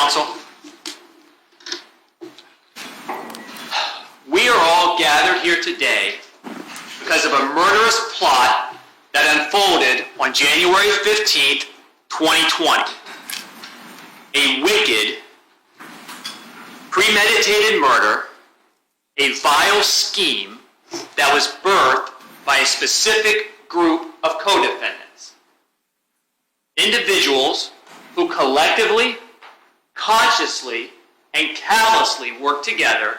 counsel. We are all gathered here today because of a murderous plot that unfolded on January 15th, 2020. A wicked, premeditated murder, a vile scheme that was birthed by a specific group of co-defendants. Individuals who collectively, consciously, and callously worked together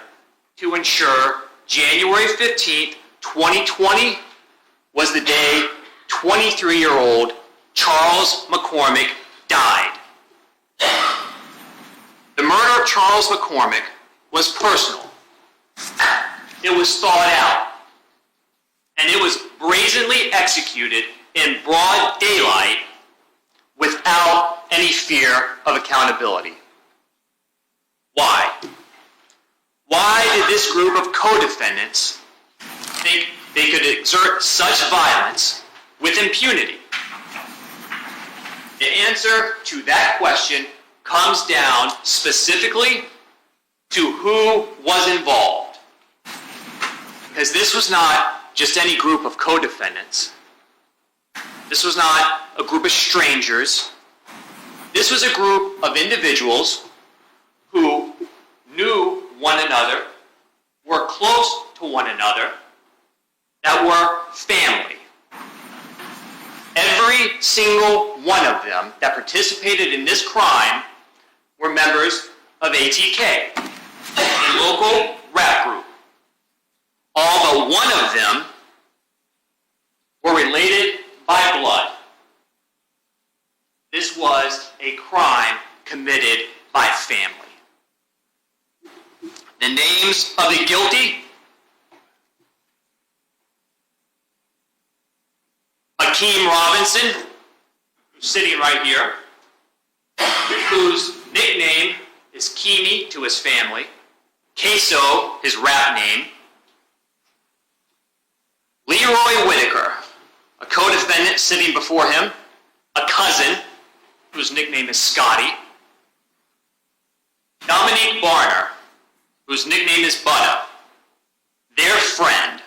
to ensure January 15th, 2020 was the day 23-year-old Charles McCormick died. The murder of Charles McCormick was personal. It was thought out. And it was brazenly executed in broad daylight without any fear of accountability. Why? Why did this group of co-defendants think they could exert such violence with impunity? The answer to that question comes down specifically to who was involved. Because this was not just any group of co-defendants. This was not a group of strangers. This was a group of individuals who knew one another, were close to one another, that were family. Every single one of them that participated in this crime were members of ATK, a local rap group. All but one of them were related by blood. This was a crime committed by family. The names of the guilty: Hakeem Robinson, who's sitting right here, whose nickname is Kimi to his family, Ksoo, his rap name, Leroy Whitaker, a co-defendant sitting before him, a cousin, whose nickname is Scotty, Dominique Barner, whose nickname is Butta, their friend,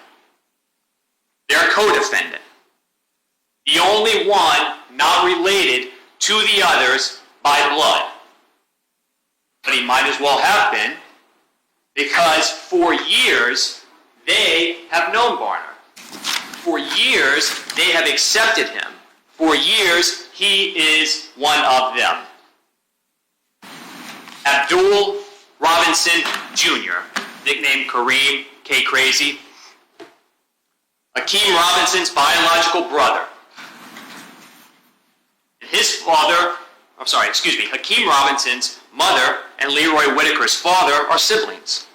their co-defendant, the only one not related to the others by blood. But he might as well have been, because for years they have known Barner. For years they have accepted him. For years he is one of them. Abdul Robinson Jr., nicknamed Kareem, K Crazy, Hakeem Robinson's biological brother. Hakeem Robinson's mother and Leroy Whitaker's father are siblings.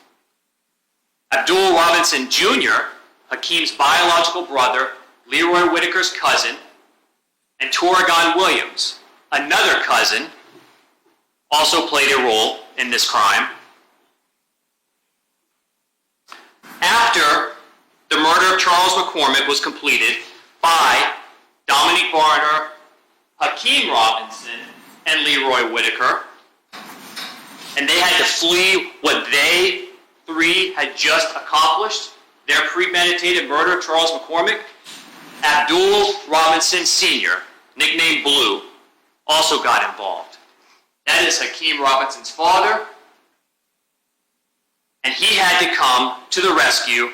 Abdul Robinson Jr., Hakeem's biological brother, Leroy Whitaker's cousin, and Torrigan Williams, another cousin, also played a role in this crime. After the murder of Charles McCormick was completed by Dominique Barner, Hakeem Robinson, and Leroy Whitaker, and they had to flee what they three had just accomplished, their premeditated murder of Charles McCormick, Abdul Robinson Sr., nicknamed Blue, also got involved. That is Hakeem Robinson's father, and he had to come to the rescue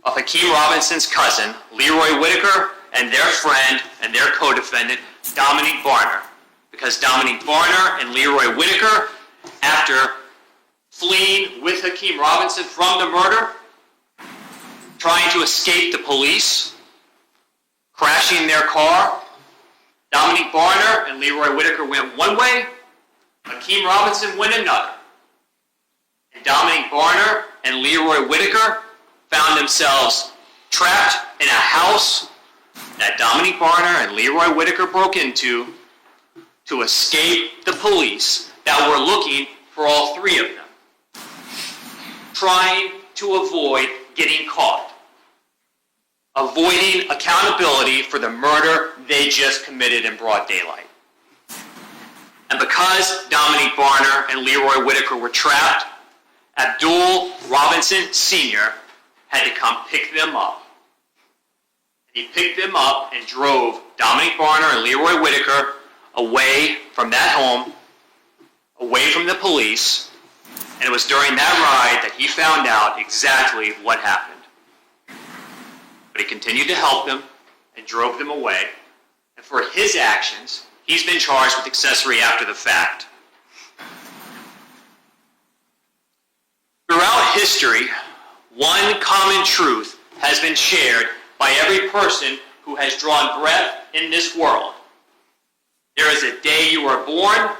of Hakeem Robinson's cousin, Leroy Whitaker, and their friend and their co-defendant, Dominique Barner. Because Dominique Barner and Leroy Whitaker, after fleeing with Hakeem Robinson from the murder, trying to escape the police, crashing their car, Dominique Barner and Leroy Whitaker went one way, Hakeem Robinson went another. And Dominique Barner and Leroy Whitaker found themselves trapped in a house that Dominique Barner and Leroy Whitaker broke into to escape the police that were looking for all three of them, trying to avoid getting caught, avoiding accountability for the murder they just committed in broad daylight. And because Dominique Barner and Leroy Whitaker were trapped, Abdul Robinson Sr. had to come pick them up. He picked them up and drove Dominique Barner and Leroy Whitaker away from that home, away from the police, and it was during that ride that he found out exactly what happened. But he continued to help them and drove them away, and for his actions, he's been charged with accessory after the fact. Throughout history, one common truth has been shared by every person who has drawn breath in this world. There is a day you are born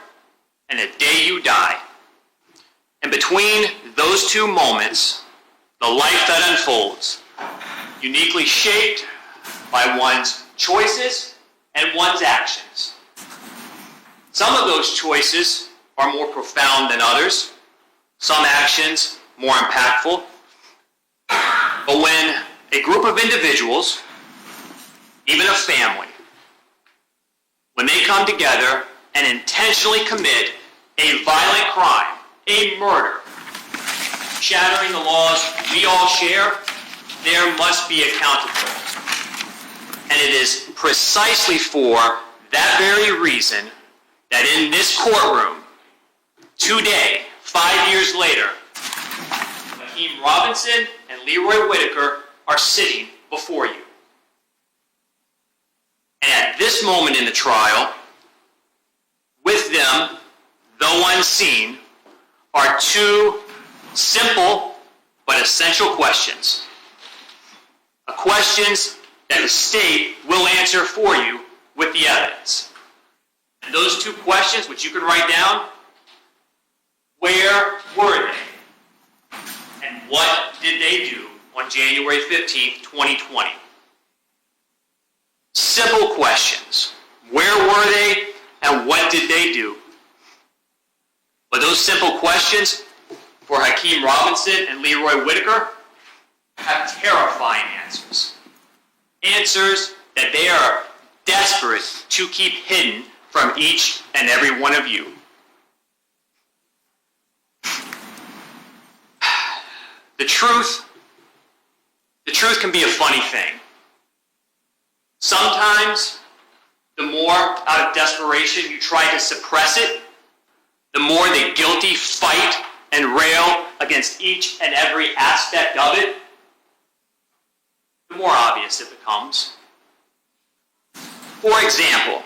and a day you die. And between those two moments, the life that unfolds, uniquely shaped by one's choices and one's actions. Some of those choices are more profound than others, some actions more impactful. But when a group of individuals, even a family, when they come together and intentionally commit a violent crime, a murder, shattering the laws we all share, there must be accountability. And it is precisely for that very reason that in this courtroom, today, 5 years later, Hakeem Robinson and Leroy Whitaker are sitting before you. And at this moment in the trial, with them, though unseen, are two simple but essential questions. Questions that the state will answer for you with the evidence. And those two questions, which you can write down, where were they? And what did they do on January 15th, 2020? Simple questions. Where were they and what did they do? But those simple questions for Hakeem Robinson and Leroy Whitaker have terrifying answers. Answers that they are desperate to keep hidden from each and every one of you. The truth can be a funny thing. Sometimes, the more out of desperation you try to suppress it, the more the guilty fight and rail against each and every aspect of it, the more obvious it becomes. For example,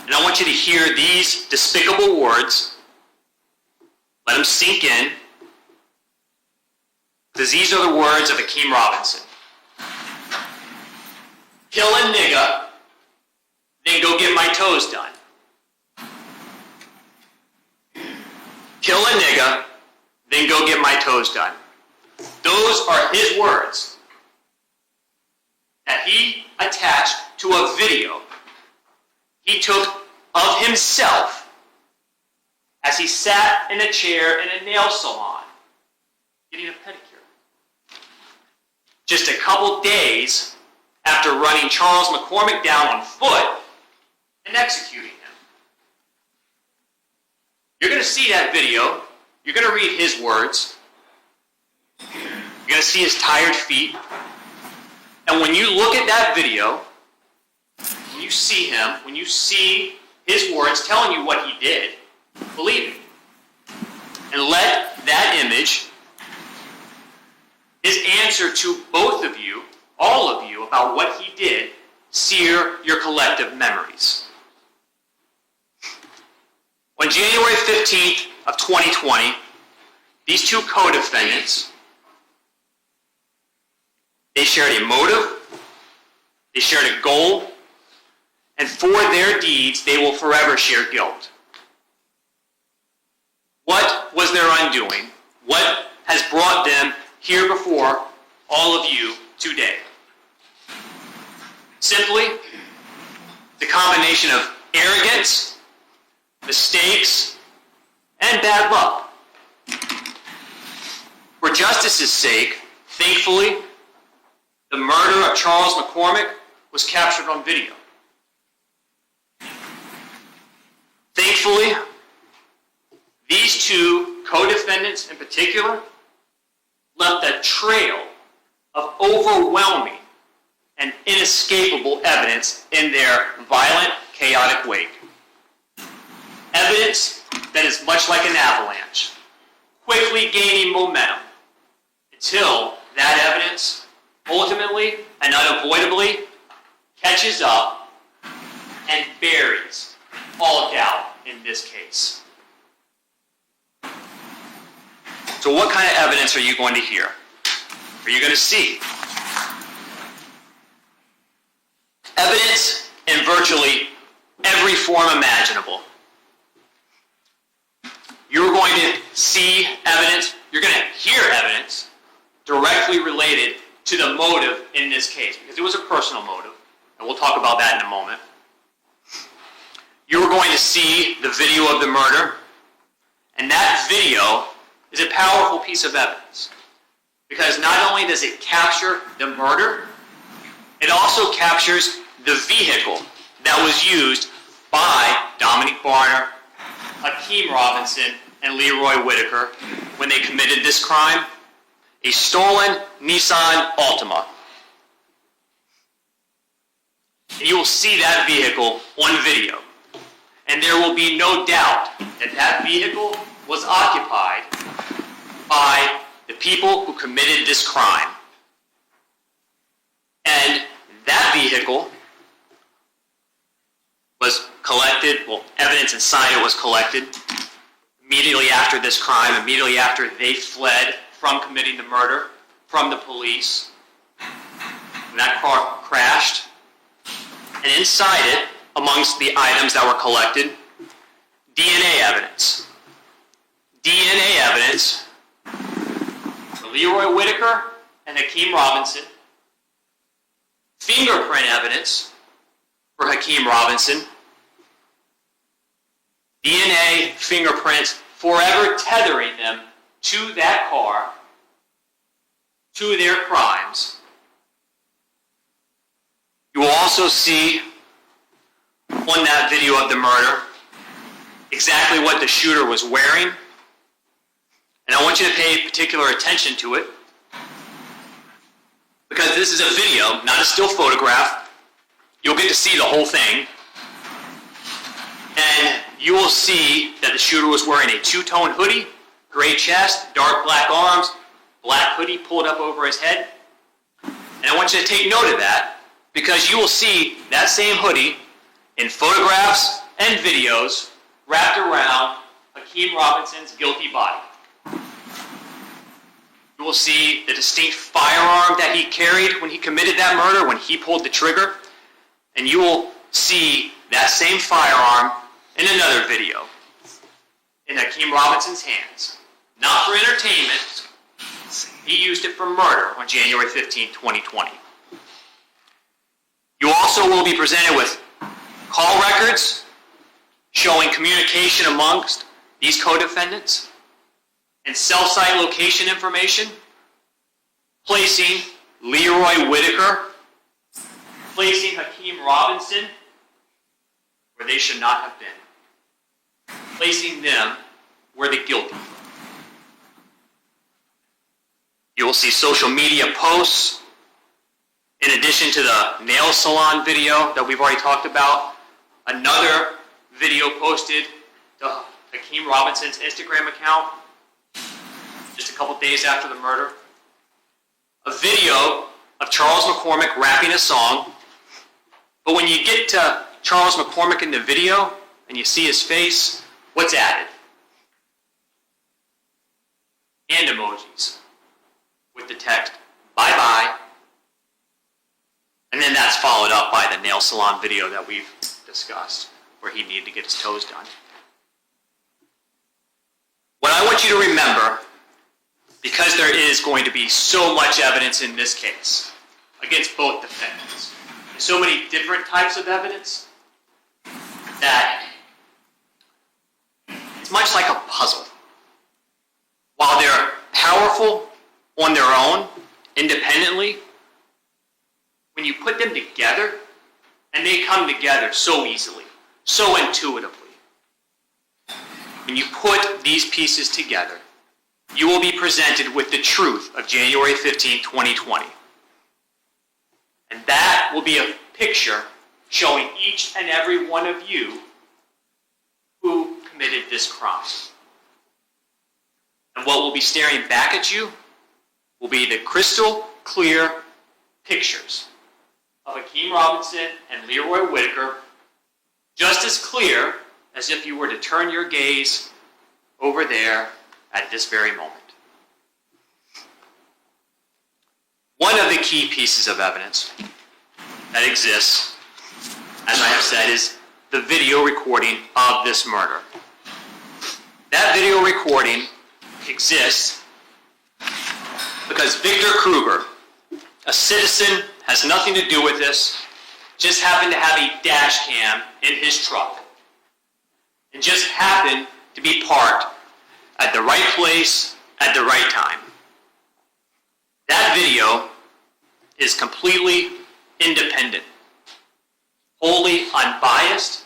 and I want you to hear these despicable words, let them sink in, because these are the words of Hakeem Robinson. Kill a nigga, then go get my toes done. Kill a nigga, then go get my toes done. Those are his words that he attached to a video he took of himself as he sat in a chair in a nail salon getting a pedicure. Just a couple days after running Charles McCormick down on foot and executing him. You're going to see that video. You're going to read his words. You're going to see his tired feet. And when you look at that video, when you see him, when you see his words telling you what he did, believe it. And let that image, his answer to both of you, all of you, about what he did, sear your collective memories. On January 15th of 2020, these two co-defendants, they shared a motive, they shared a goal, and for their deeds, they will forever share guilt. What was their undoing? What has brought them here before all of you today? Simply, the combination of arrogance, mistakes, and bad luck. For justice's sake, thankfully, the murder of Charles McCormick was captured on video. Thankfully, these two co-defendants in particular left a trail of overwhelming and inescapable evidence in their violent, chaotic wake. Evidence that is much like an avalanche, quickly gaining momentum until that evidence ultimately and unavoidably catches up and buries all doubt in this case. So what kind of evidence are you going to hear? Are you going to see? Evidence in virtually every form imaginable. You're going to see evidence, you're going to hear evidence directly related to the motive in this case, because it was a personal motive, and we'll talk about that in a moment. You're going to see the video of the murder, and that video is a powerful piece of evidence, because not only does it capture the murder, it also captures the vehicle that was used by Dominique Barner, Hakeem Robinson, and Leroy Whitaker when they committed this crime, a stolen Nissan Altima. And you will see that vehicle on video, and there will be no doubt that that vehicle was occupied by the people who committed this crime. And that vehicle was collected, well, evidence inside it was collected immediately after this crime, immediately after they fled from committing the murder, from the police. And that car crashed. And inside it, amongst the items that were collected, DNA evidence. DNA evidence for Leroy Whitaker and Hakeem Robinson. Fingerprint evidence for Hakeem Robinson. DNA fingerprints forever tethering them to that car, to their crimes. You will also see on that video of the murder exactly what the shooter was wearing. And I want you to pay particular attention to it, because this is a video, not a still photograph. You'll get to see the whole thing. And you will see that the shooter was wearing a two-tone hoodie, gray chest, dark black arms, black hoodie pulled up over his head. And I want you to take note of that, because you will see that same hoodie in photographs and videos wrapped around Hakeem Robinson's guilty body. You will see the distinct firearm that he carried when he committed that murder, when he pulled the trigger. And you will see that same firearm in another video in Hakeem Robinson's hands. Not for entertainment. He used it for murder on January 15, 2020. You also will be presented with call records showing communication amongst these co-defendants and cell site location information, placing Leroy Whitaker, placing Hakeem Robinson where they should not have been, placing them where the guilty. You will see social media posts, in addition to the nail salon video that we've already talked about, another video posted to Hakeem Robinson's Instagram account just a couple days after the murder, a video of Charles McCormick rapping a song. But when you get to Charles McCormick in the video and you see his face, what's added? Hand emojis with the text, bye-bye. And then that's followed up by the nail salon video that we've discussed, where he needed to get his toes done. What I want you to remember, because there is going to be so much evidence in this case against both defendants, and so many different types of evidence, that it's much like a puzzle. While they're powerful on their own, independently, when you put them together, and they come together so easily, so intuitively, when you put these pieces together, you will be presented with the truth of January 15, 2020. And that will be a picture showing each and every one of you who committed this crime. And what will be staring back at you will be the crystal clear pictures of Hakeem Robinson and Leroy Whitaker, just as clear as if you were to turn your gaze over there at this very moment. One of the key pieces of evidence that exists, as I have said, is the video recording of this murder. That video recording exists because Victor Krueger, a citizen, has nothing to do with this, just happened to have a dash cam in his truck, and just happened to be parked at the right place at the right time. That video is completely independent, wholly unbiased,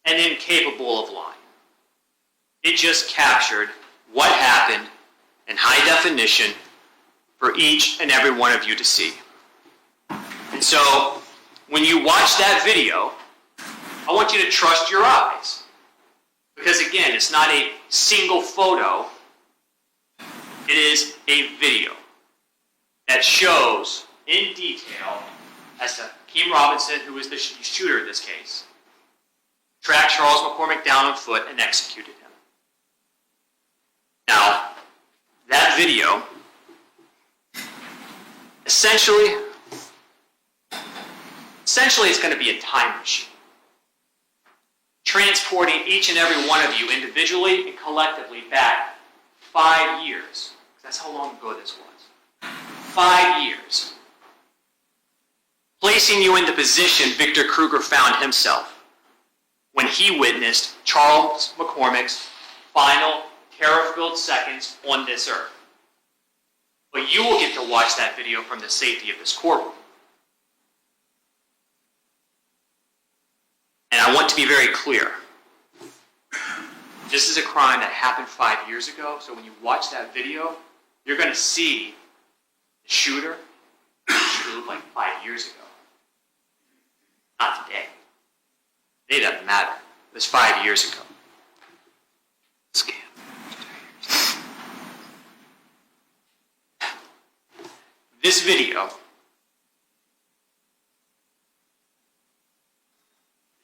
and incapable of lying. It just captured what happened in high definition for each and every one of you to see. And so, when you watch that video, I want you to trust your eyes. Because again, it's not a single photo, it is a video that shows in detail as to Hakeem Robinson, who was the shooter in this case, tracked Charles McCormick down on foot and executed him. Now, that video, essentially it's going to be a time machine, transporting each and every one of you individually and collectively back 5 years. That's how long ago this was. 5 years. Placing you in the position Victor Krueger found himself when he witnessed Charles McCormick's final terror-filled seconds on this earth. But you will get to watch that video from the safety of this courtroom. And I want to be very clear. This is a crime that happened 5 years ago, so when you watch that video, you're going to see the shooter looked like 5 years ago. Not today. Today doesn't matter. It was 5 years ago. Scam. This video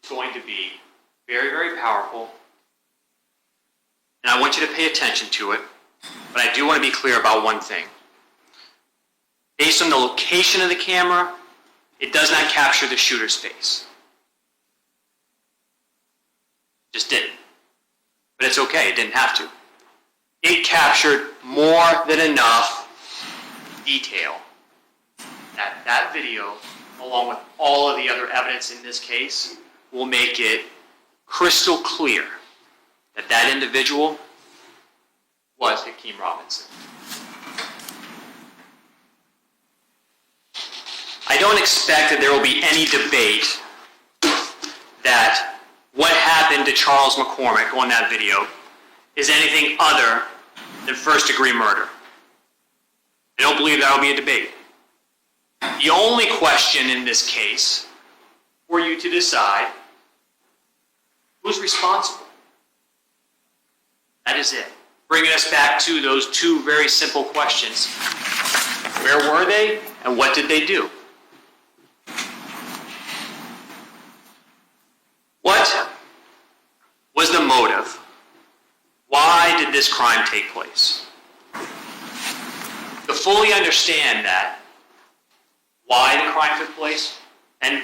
is going to be very, very powerful, and I want you to pay attention to it, but I do want to be clear about one thing. Based on the location of the camera, it does not capture the shooter's face. Just didn't. But it's okay, it didn't have to. It captured more than enough detail that video, along with all of the other evidence in this case, will make it crystal clear that that individual was Hakeem Robinson. I don't expect that there will be any debate that what happened to Charles McCormick on that video is anything other than first-degree murder. I don't believe that will be a debate. The only question in this case for you to decide who's responsible. That is it. Bringing us back to those two very simple questions. Where were they and what did they do? What was the motive? Why did this crime take place? To fully understand that, why the crime took place, and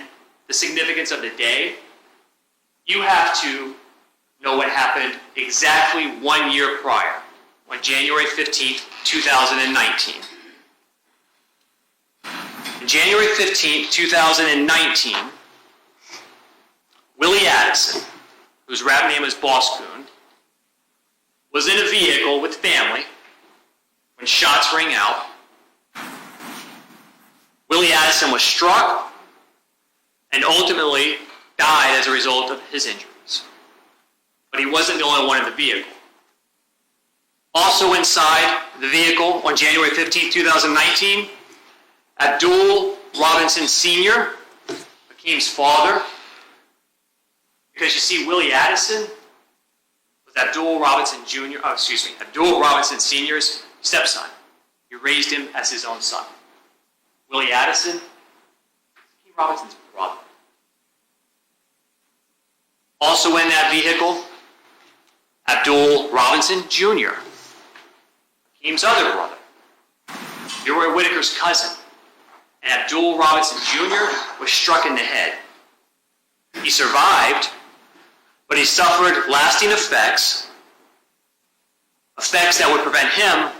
the significance of the day, you have to know what happened exactly 1 year prior, on January 15th, 2019. On January 15th, 2019, Willie Addison, whose rap name is Boss Coon, was in a vehicle with family when shots rang out. Willie Addison was struck and ultimately died as a result of his injuries. But he wasn't the only one in the vehicle. Also inside the vehicle on January 15, 2019, Abdul Robinson Sr., Hakeem's father, because you see, Willie Addison was Abdul Robinson Sr.'s stepson. He raised him as his own son. Willie Addison, Hakeem Robinson's brother. Also in that vehicle, Abdul Robinson Jr., Hakeem's other brother, Leroy Whitaker's cousin, and Abdul Robinson Jr. was struck in the head. He survived, but he suffered lasting effects that would prevent him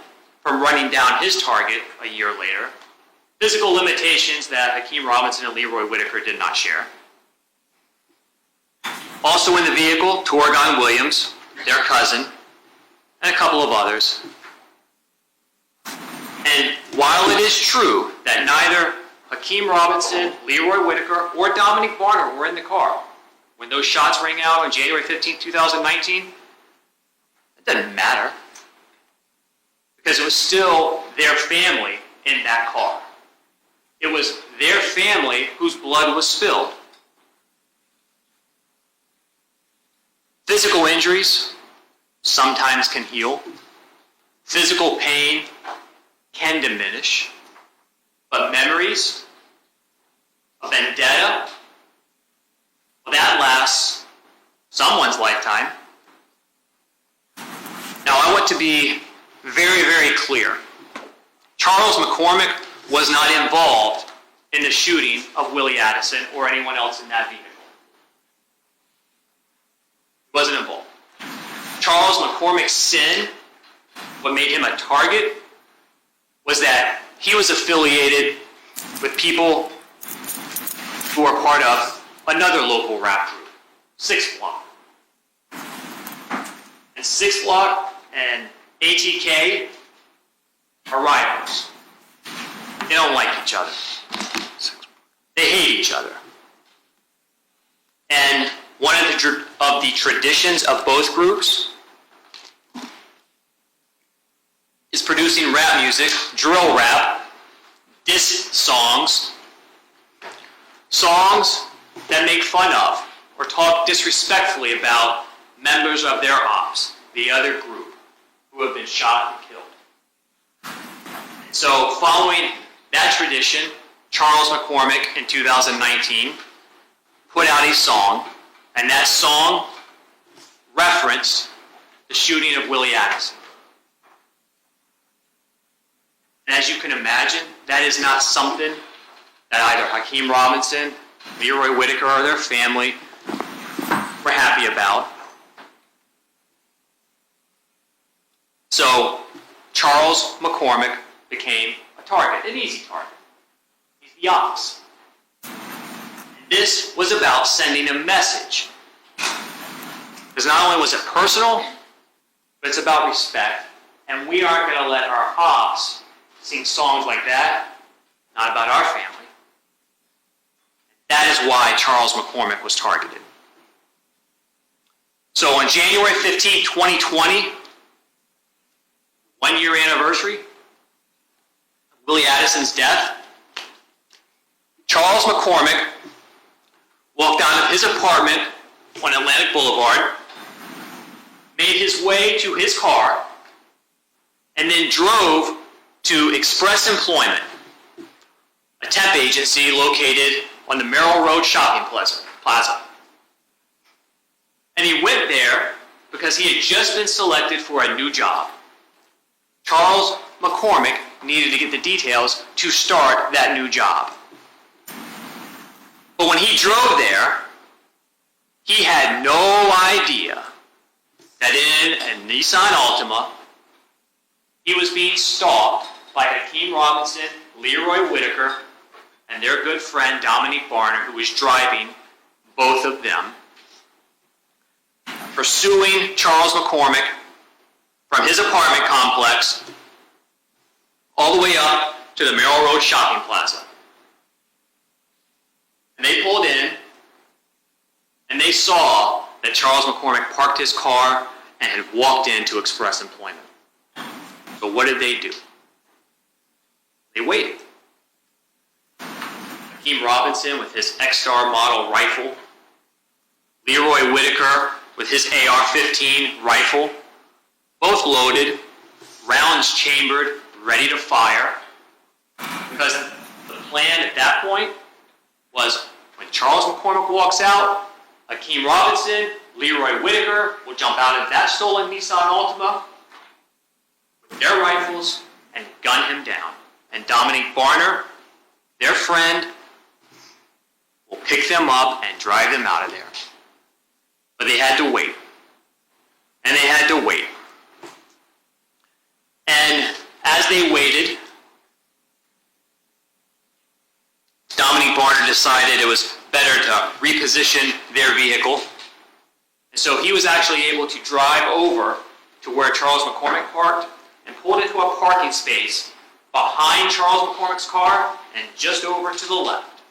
from running down his target a year later, physical limitations that Hakeem Robinson and Leroy Whitaker did not share. Also in the vehicle, Torgon Williams, their cousin, and a couple of others. And while it is true that neither Hakeem Robinson, Leroy Whitaker, or Dominique Barner were in the car when those shots rang out on January 15, 2019, it doesn't matter, because it was still their family in that car. It was their family whose blood was spilled. Physical injuries sometimes can heal. Physical pain can diminish. But memories, a vendetta, well, that lasts someone's lifetime. Now, I want to be very, very clear. Charles McCormick was not involved in the shooting of Willie Addison or anyone else in that vehicle. He wasn't involved. Charles McCormick's sin, what made him a target, was that he was affiliated with people who are part of another local rap group, 6 Block. And 6 Block and ATK are rivals. They don't like each other. They hate each other. And one of the traditions of both groups is producing rap music, drill rap, diss songs that make fun of or talk disrespectfully about members of their ops, the other group, who have been shot and killed. So following that tradition, Charles McCormick in 2019 put out a song, and that song referenced the shooting of Willie Addison. And as you can imagine, that is not something that either Hakeem Robinson, Leroy Whitaker, or their family were happy about. So Charles McCormick became a target, an easy target. He's the ops. And this was about sending a message. Because not only was it personal, but it's about respect. And we aren't going to let our ops sing songs like that, not about our family. That is why Charles McCormick was targeted. So on January 15, 2020, 1-year anniversary of Willie Addison's death, Charles McCormick walked out of his apartment on Atlantic Boulevard, made his way to his car, and then drove to Express Employment, a temp agency located on the Merrill Road Shopping Plaza. And he went there because he had just been selected for a new job. Charles McCormick needed to get the details to start that new job. But when he drove there, he had no idea that in a Nissan Altima, he was being stalked by Hakeem Robinson, Leroy Whitaker, and their good friend Dominique Barner, who was driving both of them, pursuing Charles McCormick from his apartment complex all the way up to the Merrill Road Shopping Plaza. And they pulled in, and they saw that Charles McCormick parked his car and had walked in to express employment. So what did they do? They waited. Hakeem Robinson with his X-Star model rifle, Leroy Whitaker with his AR-15 rifle, both loaded, rounds chambered, ready to fire, because the plan at that point was when Charles McCormick walks out, Hakeem Robinson, Leroy Whitaker will jump out of that stolen Nissan Altima with their rifles and gun him down. And Dominique Barner, their friend, will pick them up and drive them out of there. But they had to wait. And they had to wait. And as they waited, Dominique Barner decided it was better to reposition their vehicle. And so he was actually able to drive over to where Charles McCormick parked and pulled into a parking space behind Charles McCormick's car and just over to the left.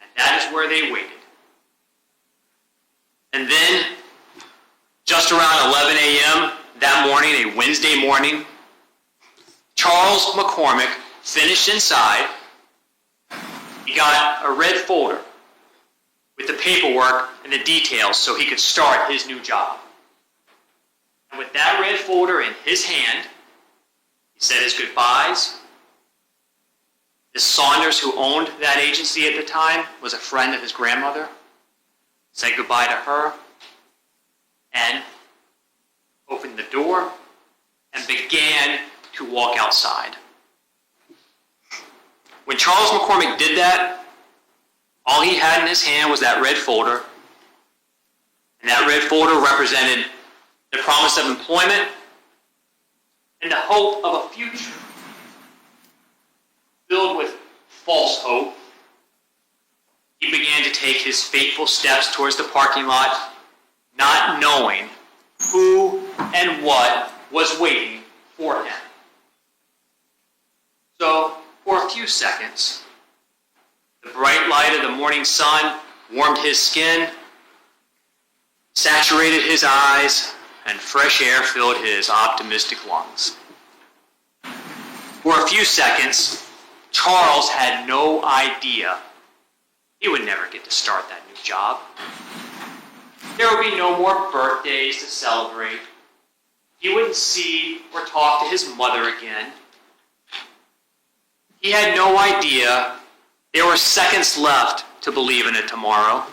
And that is where they waited. And then, just around 11 a.m. that morning, a Wednesday morning, Charles McCormick finished inside. He got a red folder with the paperwork and the details so he could start his new job. And with that red folder in his hand, he said his goodbyes. This Saunders, who owned that agency at the time, was a friend of his grandmother. Said goodbye to her and opened the door and began to walk outside. When Charles McCormick did that, all he had in his hand was that red folder. And that red folder represented the promise of employment and the hope of a future filled with false hope. He began to take his fateful steps towards the parking lot, not knowing who and what was waiting for him. So, for a few seconds, the bright light of the morning sun warmed his skin, saturated his eyes, and fresh air filled his optimistic lungs. For a few seconds, Charles had no idea he would never get to start that new job. There would be no more birthdays to celebrate. He wouldn't see or talk to his mother again. He had no idea there were seconds left to believe in a tomorrow.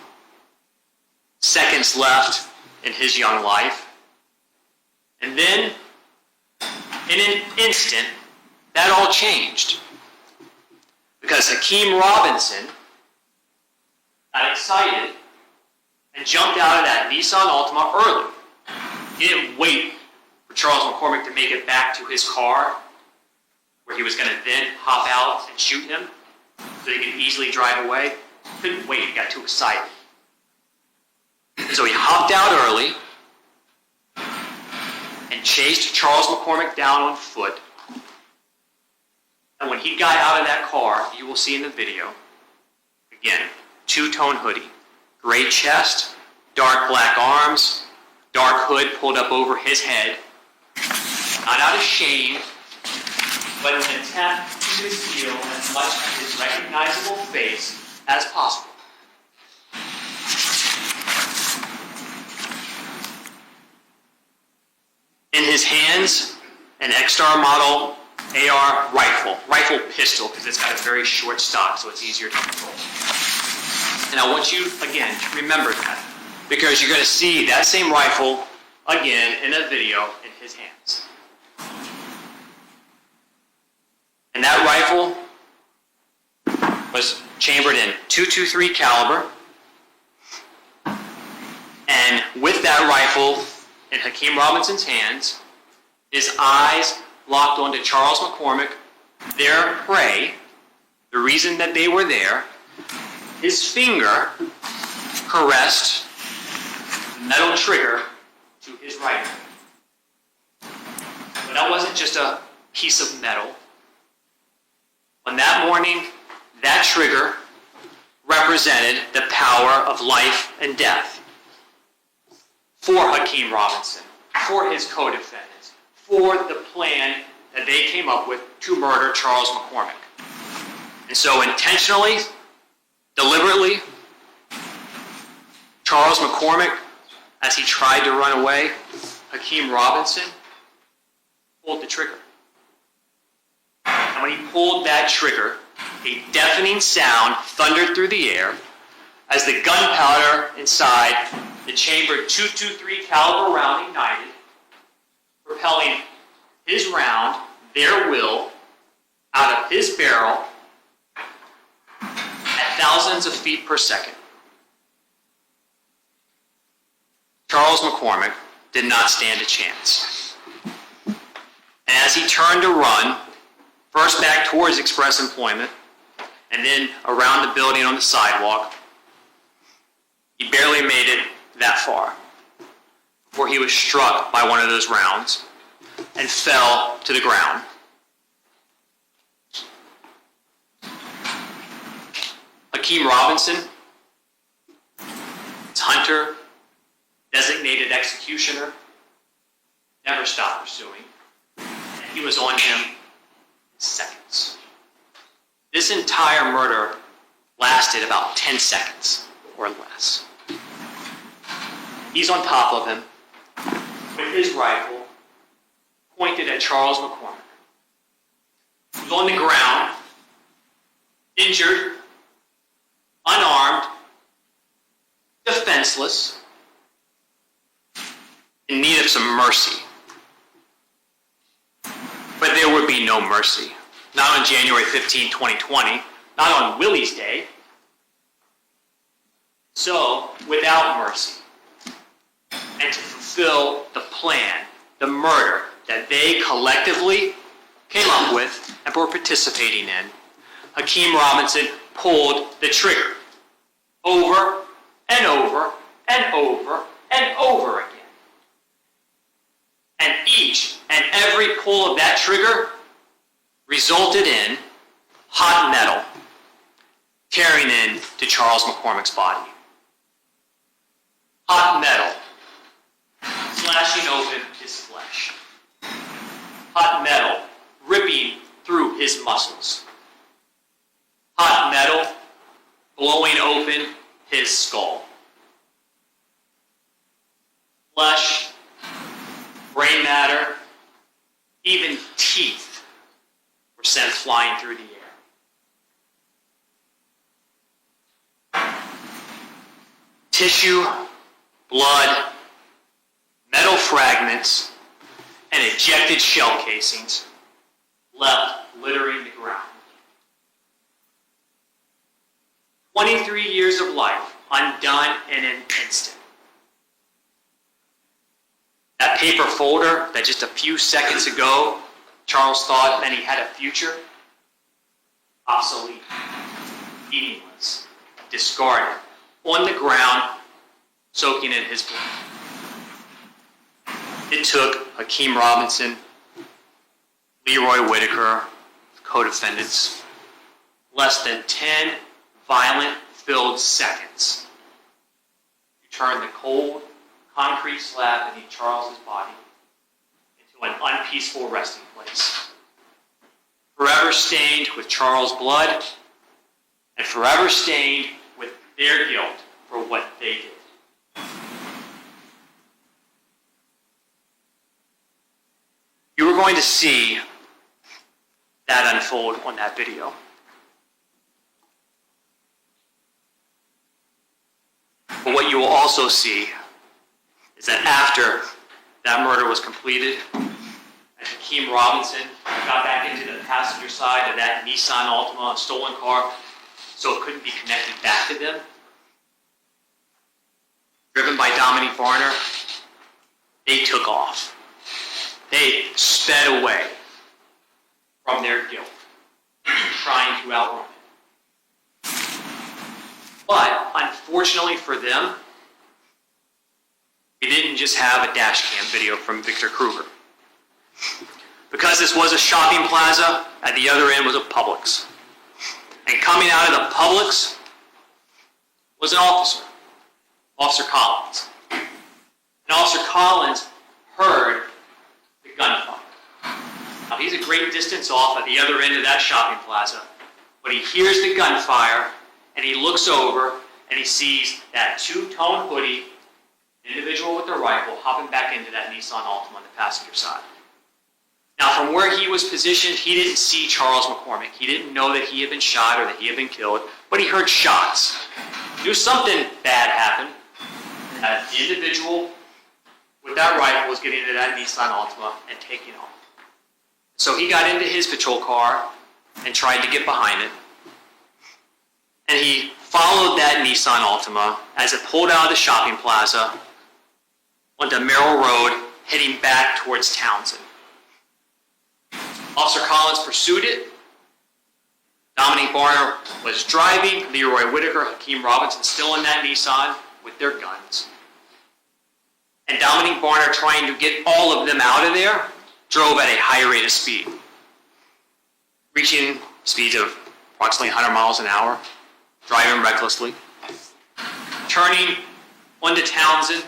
Seconds left in his young life. And then, in an instant, that all changed. Because Hakeem Robinson got excited and jumped out of that Nissan Altima early. He didn't wait for Charles McCormick to make it back to his car, where he was going to then hop out and shoot him so he could easily drive away. Couldn't wait, he got too excited. So he hopped out early and chased Charles McCormick down on foot. And when he got out of that car, you will see in the video, again, two-tone hoodie, gray chest, dark black arms, dark hood pulled up over his head, not out of shame, but an attempt to conceal as much of his recognizable face as possible. In his hands, an X-Star model AR rifle pistol, because it's got a very short stock, so it's easier to control. And I want you, again, to remember that, because you're going to see that same rifle again in a video in his hands. And that rifle was chambered in .223 caliber. And with that rifle in Hakeem Robinson's hands, his eyes locked onto Charles McCormick, their prey, the reason that they were there. His finger caressed the metal trigger to his rifle. But that wasn't just a piece of metal. On that morning, that trigger represented the power of life and death. for Hakeem Robinson, for his co-defendants, for the plan that they came up with to murder Charles McCormick. And so intentionally, deliberately, Charles McCormick, as he tried to run away, Hakeem Robinson pulled the trigger. And when he pulled that trigger, a deafening sound thundered through the air as the gunpowder inside the chamber .223 caliber round ignited, propelling his round, their will, out of his barrel at thousands of feet per second. Charles McCormick did not stand a chance. And as he turned to run, first back towards Express Employment, and then around the building on the sidewalk, he barely made it that far before he was struck by one of those rounds and fell to the ground. Hakeem Robinson, his hunter, designated executioner, never stopped pursuing, and he was on him in seconds. This entire murder lasted about 10 seconds or less. He's on top of him with his rifle pointed at Charles McCormick. He's on the ground, injured, unarmed, defenseless, in need of some mercy. But there would be no mercy. Not on January 15, 2020, not on Willie's Day. So, without mercy, and to fulfill the plan, the murder that they collectively came up with and were participating in, Hakeem Robinson pulled the trigger over and over and over and over again. And each and every pull of that trigger resulted in hot metal tearing into Charles McCormick's body. Hot metal slashing open his flesh. Hot metal ripping through his muscles. Hot metal blowing open his skull. Flesh, brain matter, even teeth were sent flying through the air. Tissue, blood, metal fragments, and ejected shell casings left littering the ground. 23 years of life undone in an instant. That paper folder that just a few seconds ago Charles thought meant he had a future, obsolete, meaningless, discarded, on the ground, soaking in his blood. It took Hakeem Robinson, Leroy Whitaker, co-defendants, less than 10 violent-filled seconds to turn the cold, concrete slab beneath Charles's body into an unpeaceful resting place, forever stained with Charles' blood and forever stained with their guilt for what they did. You were going to see that unfold on that video. But what you will also see is that after that murder was completed, and Hakeem Robinson got back into the passenger side of that Nissan Altima stolen car so it couldn't be connected back to them, driven by Dominique Barner, they took off. They sped away from their guilt, trying to outrun it. But unfortunately for them, we didn't just have a dash cam video from Victor Krueger. Because this was a shopping plaza, at the other end was a Publix. And coming out of the Publix was an officer, Officer Collins. And And Officer Collins heard the gunfire. Now, he's a great distance off at the other end of that shopping plaza, but he hears the gunfire, and he looks over, and he sees that two-tone hoodie individual with the rifle hopping back into that Nissan Altima on the passenger side. Now, from where he was positioned, he didn't see Charles McCormick. He didn't know that he had been shot or that he had been killed, but he heard shots. He knew something bad happened. That the individual with that rifle was getting into that Nissan Altima and taking off. So he got into his patrol car and tried to get behind it. And he followed that Nissan Altima as it pulled out of the shopping plaza onto Merrill Road, heading back towards Townsend. Officer Collins pursued it. Dominique Barner was driving. Leroy Whitaker, Hakeem Robinson still in that Nissan with their guns. And Dominique Barner, trying to get all of them out of there, drove at a high rate of speed, reaching speeds of approximately 100 miles an hour, driving recklessly, turning onto Townsend,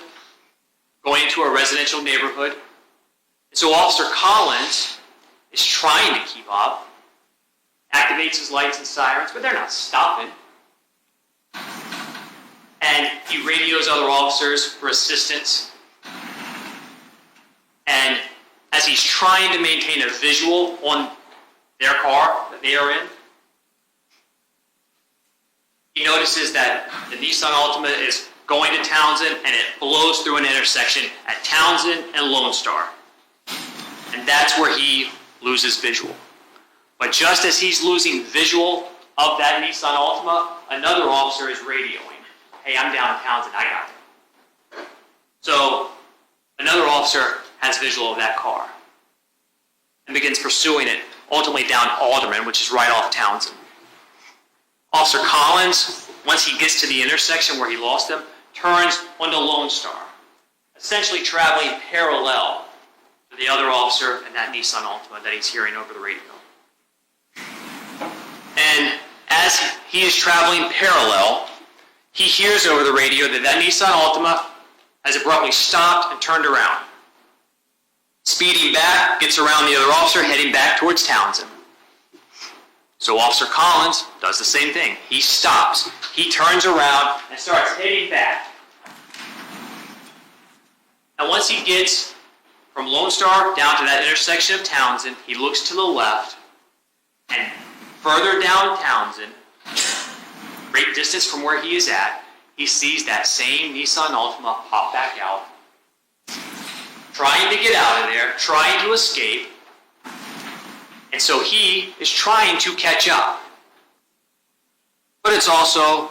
going into a residential neighborhood. And so Officer Collins is trying to keep up, activates his lights and sirens, but they're not stopping. And he radios other officers for assistance. And as he's trying to maintain a visual on their car that they are in, he notices that the Nissan Altima is going to Townsend, and it blows through an intersection at Townsend and Lone Star. And that's where he loses visual. But just as he's losing visual of that Nissan Altima, another officer is radioing, "Hey, I'm down in Townsend, I got it." So another officer has visual of that car and begins pursuing it, ultimately down Alderman, which is right off Townsend. Officer Collins, once he gets to the intersection where he lost them, turns onto Lone Star, essentially traveling parallel to the other officer and that Nissan Altima that he's hearing over the radio. And as he is traveling parallel, he hears over the radio that that Nissan Altima has abruptly stopped and turned around. Speeding back, gets around the other officer, heading back towards Townsend. So Officer Collins does the same thing. He stops. He turns around and starts heading back. And once he gets from Lone Star down to that intersection of Townsend, he looks to the left, and further down Townsend, great distance from where he is at, he sees that same Nissan Altima pop back out, trying to get out of there, trying to escape. And so he is trying to catch up. But it's also a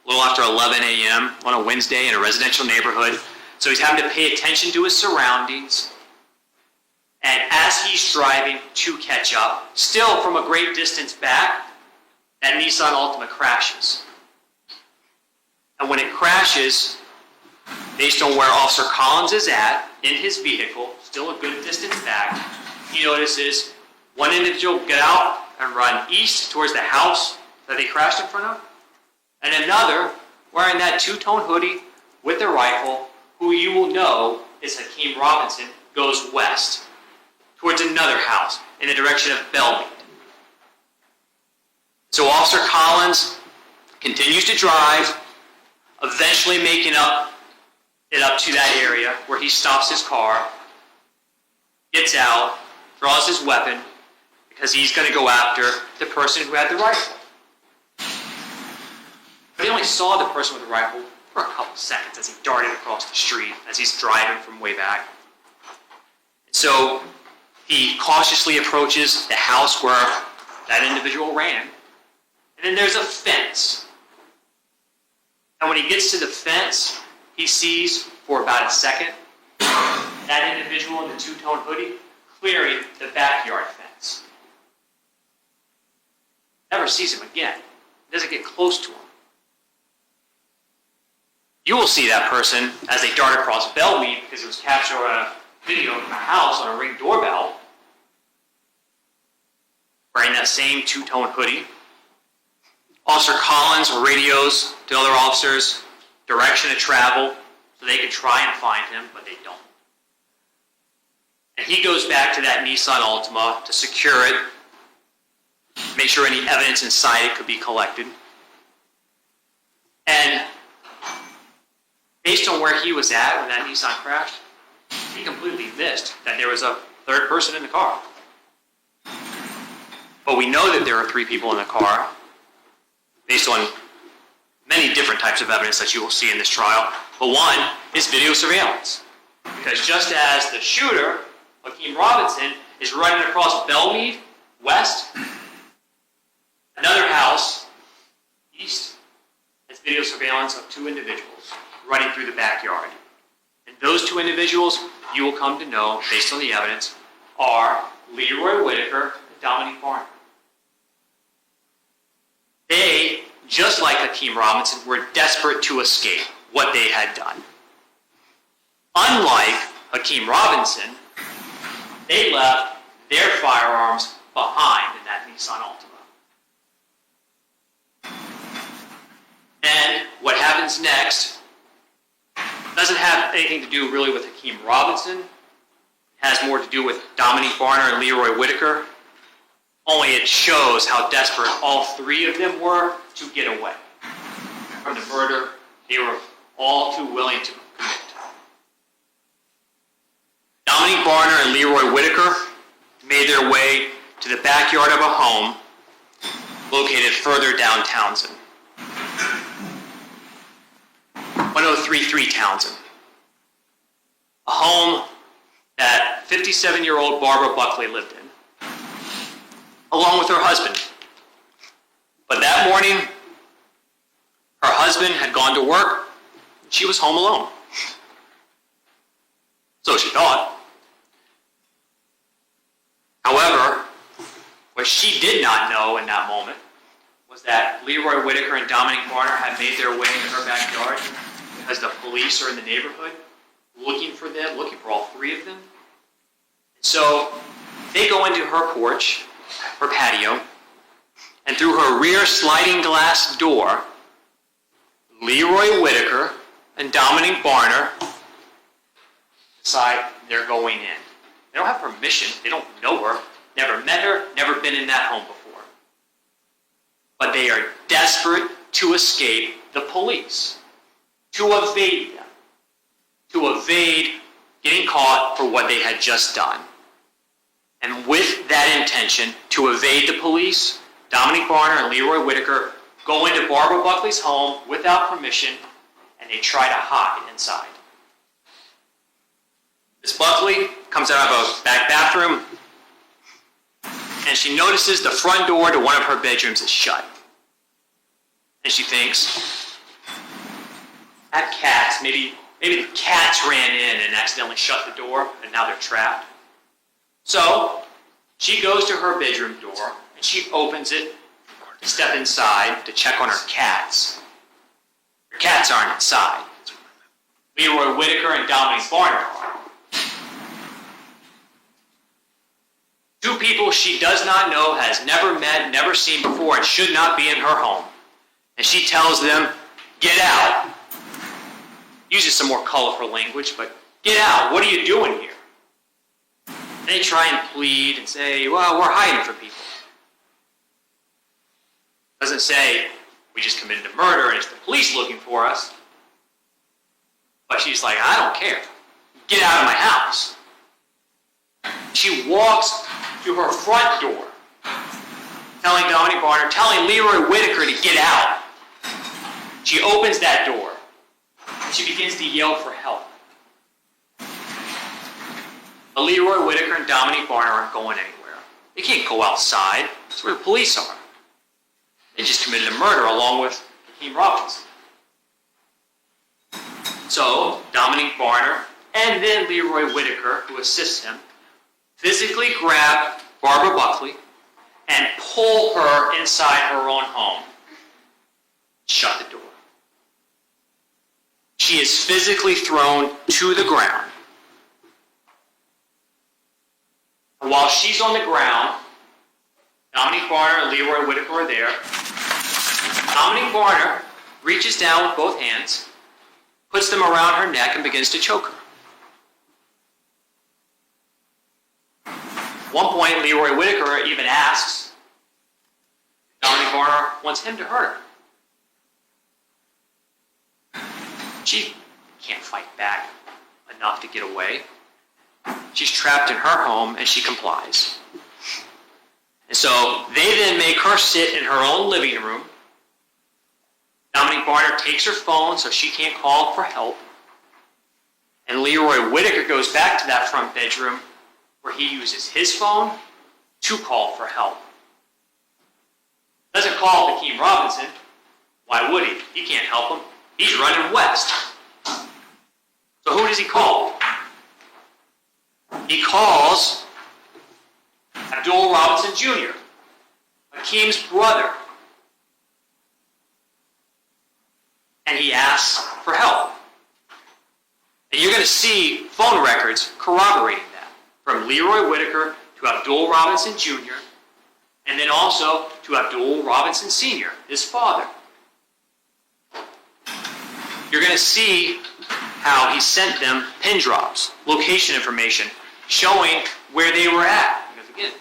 little after 11 a.m. on a Wednesday in a residential neighborhood, so he's having to pay attention to his surroundings. And as he's driving to catch up, still from a great distance back, that Nissan Altima crashes. And when it crashes, based on where Officer Collins is at in his vehicle, still a good distance back, he notices one individual get out and run east towards the house that they crashed in front of, and another, wearing that two-tone hoodie with a rifle, who you will know is Hakeem Robinson, goes west towards another house in the direction of Bellmead. So Officer Collins continues to drive, eventually making it up to that area where he stops his car, gets out, draws his weapon, because he's going to go after the person who had the rifle. But he only saw the person with the rifle for a couple seconds as he darted across the street as he's driving from way back. So he cautiously approaches the house where that individual ran. And then there's a fence. And when he gets to the fence, he sees for about a second that individual in the two-tone hoodie clearing the backyard fence. Never sees him again. Doesn't get close to him. You will see that person as they dart across Bellmead, because it was captured on a video from a house on a Ring doorbell, wearing that same two-tone hoodie. Officer Collins radios to other officers direction of travel, so they could try and find him, but they don't. And he goes back to that Nissan Altima to secure it, make sure any evidence inside it could be collected. And based on where he was at when that Nissan crashed, he completely missed that there was a third person in the car. But we know that there are 3 people in the car, based on many different types of evidence that you will see in this trial. But one is video surveillance. Because just as the shooter, Hakeem Robinson, is running across Belmead, west, another house, east, has video surveillance of 2 individuals running through the backyard. And those 2 individuals, you will come to know, based on the evidence, are Leroy Whitaker and Dominique Barner. They, just like Hakeem Robinson, were desperate to escape what they had done. Unlike Hakeem Robinson, they left their firearms behind in that Nissan Altima. And what happens next doesn't have anything to do really with Hakeem Robinson. It has more to do with Dominique Barner and Leroy Whitaker. Only it shows how desperate all 3 of them were to get away from the murder they were all too willing to commit. Dominique Barner and Leroy Whitaker made their way to the backyard of a home located further down Townsend. 1033 Townsend. A home that 57-year-old Barbara Buckley lived in, along with her husband. But that morning, her husband had gone to work, and she was home alone. So she thought. However, what she did not know in that moment was that Leroy Whitaker and Dominique Barner had made their way into her backyard because the police are in the neighborhood looking for them, looking for all 3 of them. And so they go into her porch, her patio, and through her rear sliding glass door, Leroy Whitaker and Dominique Barner decide they're going in. They don't have permission. They don't know her, never met her, never been in that home before. But they are desperate to escape the police, to evade them, to evade getting caught for what they had just done. And with that intention, to evade the police, Dominique Barner and Leroy Whitaker go into Barbara Buckley's home without permission, and they try to hide inside. Miss Buckley comes out of a back bathroom, and she notices the front door to one of her bedrooms is shut. And she thinks, that cats, maybe the cats ran in and accidentally shut the door, and now they're trapped. So she goes to her bedroom door, and she opens it to step inside to check on her cats. Her cats aren't inside. Leroy Whitaker and Dominique Barner are. 2 people she does not know, has never met, never seen before, and should not be in her home. And she tells them, get out. Uses some more colorful language, but get out. What are you doing here? And they try and plead and say, well, we're hiding from people. Doesn't say, we just committed a murder and it's the police looking for us. But she's like, I don't care. Get out of my house. She walks to her front door, telling Dominique Barner, telling Leroy Whitaker to get out. She opens that door, and she begins to yell for help. But Leroy Whitaker and Dominique Barner aren't going anywhere. They can't go outside. That's where the police are. They just committed a murder along with Hakeem Robinson. So Dominique Barner and then Leroy Whitaker, who assists him, physically grab Barbara Buckley and pull her inside her own home. Shut the door. She is physically thrown to the ground. And while she's on the ground, Dominique Barner and Leroy Whitaker are there. Dominique Barner reaches down with both hands, puts them around her neck and begins to choke her. At one point, Leroy Whitaker even asks if Dominique Barner wants him to hurt her. She can't fight back enough to get away. She's trapped in her home, and she complies. And so they then make her sit in her own living room. Dominique Barner takes her phone so she can't call for help. And Leroy Whitaker goes back to that front bedroom where he uses his phone to call for help. Doesn't call Hakeem Robinson. Why would he? He can't help him. He's running west. So who does he call? He calls Abdul Robinson Jr., Hakeem's brother. And he asks for help. And you're going to see phone records corroborating that, from Leroy Whitaker to Abdul Robinson Jr., and then also to Abdul Robinson Sr., his father. You're going to see how he sent them pin drops, location information, showing where they were at. Because again,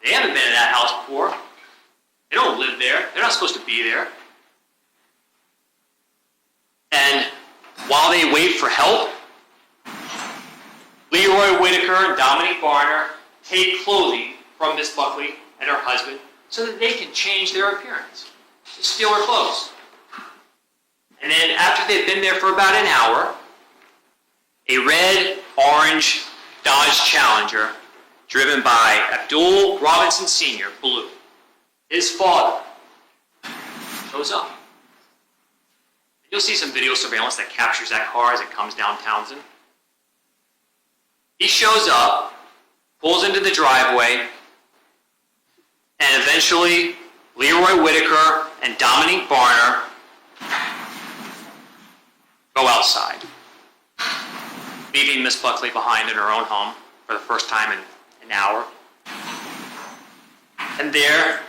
they haven't been in that house before. They don't live there. They're not supposed to be there. And while they wait for help, Leroy Whitaker and Dominique Barner take clothing from Miss Buckley and her husband so that they can change their appearance, to steal her clothes. And then after they've been there for about an hour, a red-orange Dodge Challenger driven by Abdul Robinson Sr., blue, his father, shows up. You'll see some video surveillance that captures that car as it comes down Townsend. He shows up, pulls into the driveway, and eventually Leroy Whitaker and Dominique Barner go outside, leaving Miss Buckley behind in her own home for the first time in an hour. And there,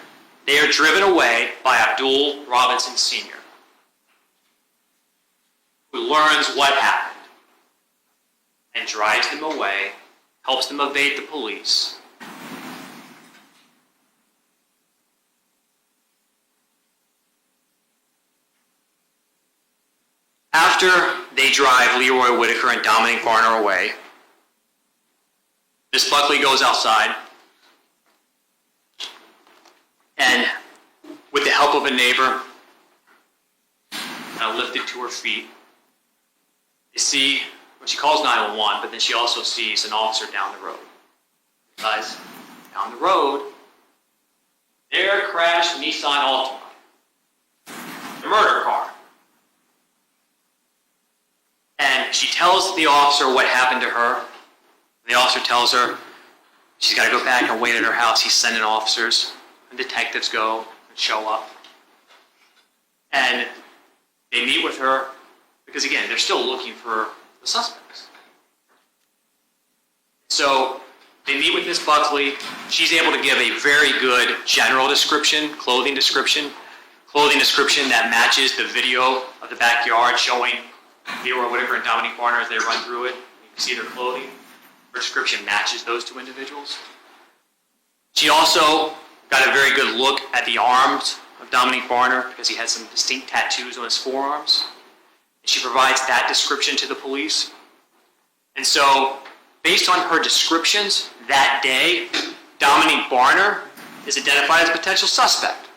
they are driven away by Abdul Robinson Sr., who learns what happened and drives them away, helps them evade the police. After they drive Leroy Whitaker and Dominique Barner away, Miss Buckley goes outside and, with the help of a neighbor, kind of lifted to her feet. You see, well, she calls 911, but then she also sees an officer down the road. Guys, down the road, there crashed Nissan Altima, the murder car. And she tells the officer what happened to her. The officer tells her she's got to go back and wait at her house. He's sending officers, and detectives go and show up. And they meet with her because, again, they're still looking for the suspects. So they meet with Miss Buckley. She's able to give a very good general description, clothing description that matches the video of the backyard showing Leroy Whitaker and Dominique Barner as they run through it. You can see their clothing. Her description matches those two individuals. She also got a very good look at the arms of Dominique Barner because he had some distinct tattoos on his forearms. And she provides that description to the police. And so, based on her descriptions that day, Dominique Barner is identified as a potential suspect.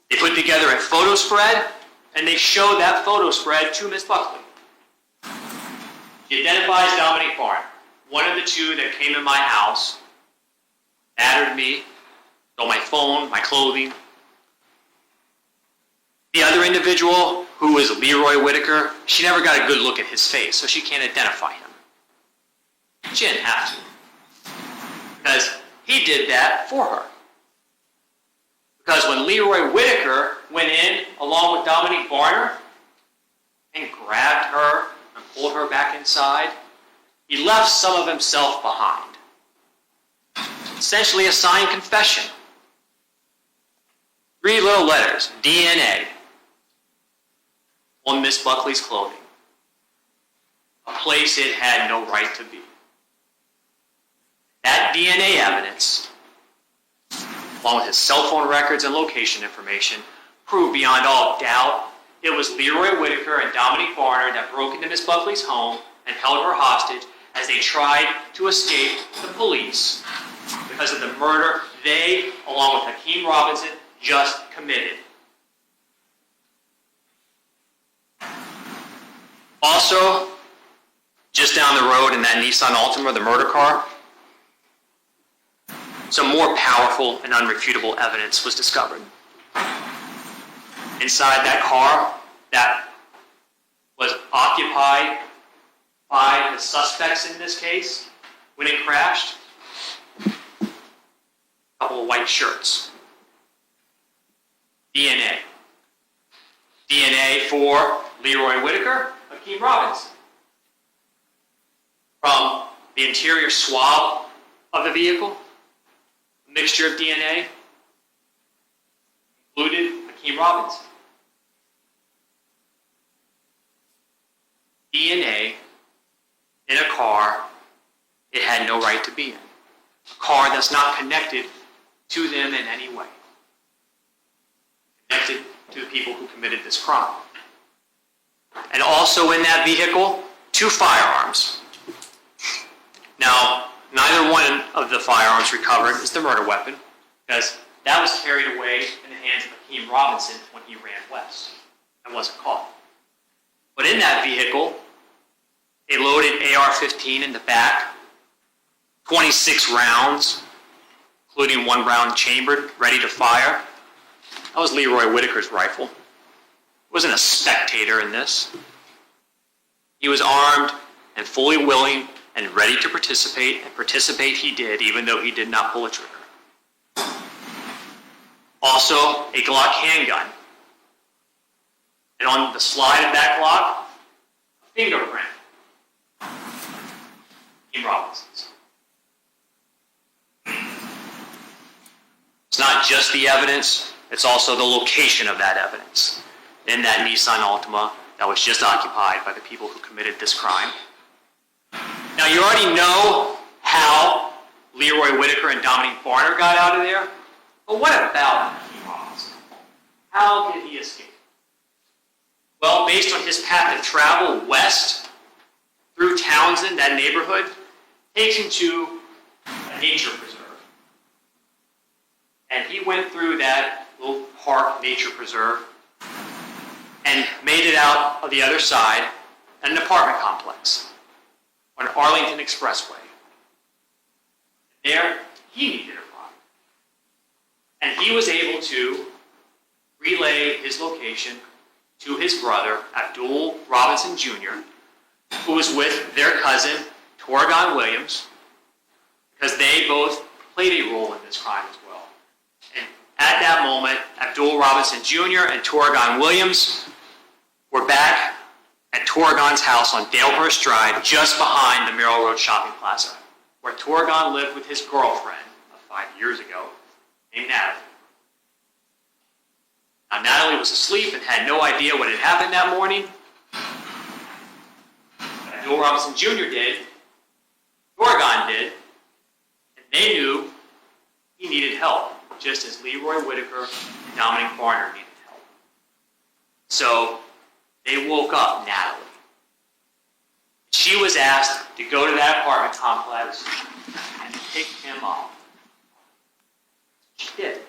They put together a photo spread, and they show that photo spread to Miss Buckley. She identifies Dominique Barner, one of the two that came in my house, battered me, stole my phone, my clothing. The other individual, who was Leroy Whitaker, she never got a good look at his face, so she can't identify him. She didn't have to, because he did that for her. Because when Leroy Whitaker went in along with Dominique Barner and grabbed her and pulled her back inside, he left some of himself behind. Essentially a signed confession. 3 little letters, DNA, on Miss Buckley's clothing. a place it had no right to be. That DNA evidence, along with his cell phone records and location information, proved beyond all doubt it was Leroy Whitaker and Dominique Barner that broke into Miss Buckley's home and held her hostage as they tried to escape the police because of the murder they, along with Hakeem Robinson, just committed. Also, just down the road in that Nissan Altima, the murder car, some more powerful and unrefutable evidence was discovered. Inside that car that was occupied by the suspects in this case, when it crashed, a couple of white shirts. DNA. DNA for Leroy Whitaker, Hakeem Robinson. From the interior swab of the vehicle, a mixture of DNA included Hakeem Robinson. DNA in a car it had no right to be in. A car that's not connected to them in any way. Connected to the people who committed this crime. And also in that vehicle, 2 firearms. Now, neither one of the firearms recovered is the murder weapon, because that was carried away in the hands of Hakeem Robinson when he ran west and wasn't caught. But in that vehicle, a loaded AR-15 in the back, 26 rounds, including 1 round chambered, ready to fire. That was Leroy Whitaker's rifle. He wasn't a spectator in this. He was armed and fully willing and ready to participate, and participate he did, even though he did not pull a trigger. Also, a Glock handgun. And on the slide of that Glock, a fingerprint. Hakeem Robinson's. It's not just the evidence, it's also the location of that evidence in that Nissan Altima that was just occupied by the people who committed this crime. Now, you already know how Leroy Whitaker and Dominique Barner got out of there, but what about Hakeem Robinson? How did he escape? Well, based on his path of travel west through Townsend, that neighborhood, takes him to a nature preserve. And he went through that little park nature preserve and made it out of the other side in an apartment complex on Arlington Expressway. There, he needed a ride. And he was able to relay his location to his brother, Abdul Robinson Jr., who was with their cousin, Torgon Williams, because they both played a role in this crime as well. And at that moment, Abdul Robinson Jr. and Torgon Williams were back at Torgon's house on Dalehurst Drive, just behind the Merrill Road Shopping Plaza, where Torgon lived with his girlfriend of 5 years ago, named Natalie. Now, Natalie was asleep and had no idea what had happened that morning. But Abdul Robinson Jr. did, Torgon did, and they knew he needed help, just as Leroy Whitaker and Dominique Barner needed help. So they woke up Natalie. She was asked to go to that apartment complex and pick him up. She did.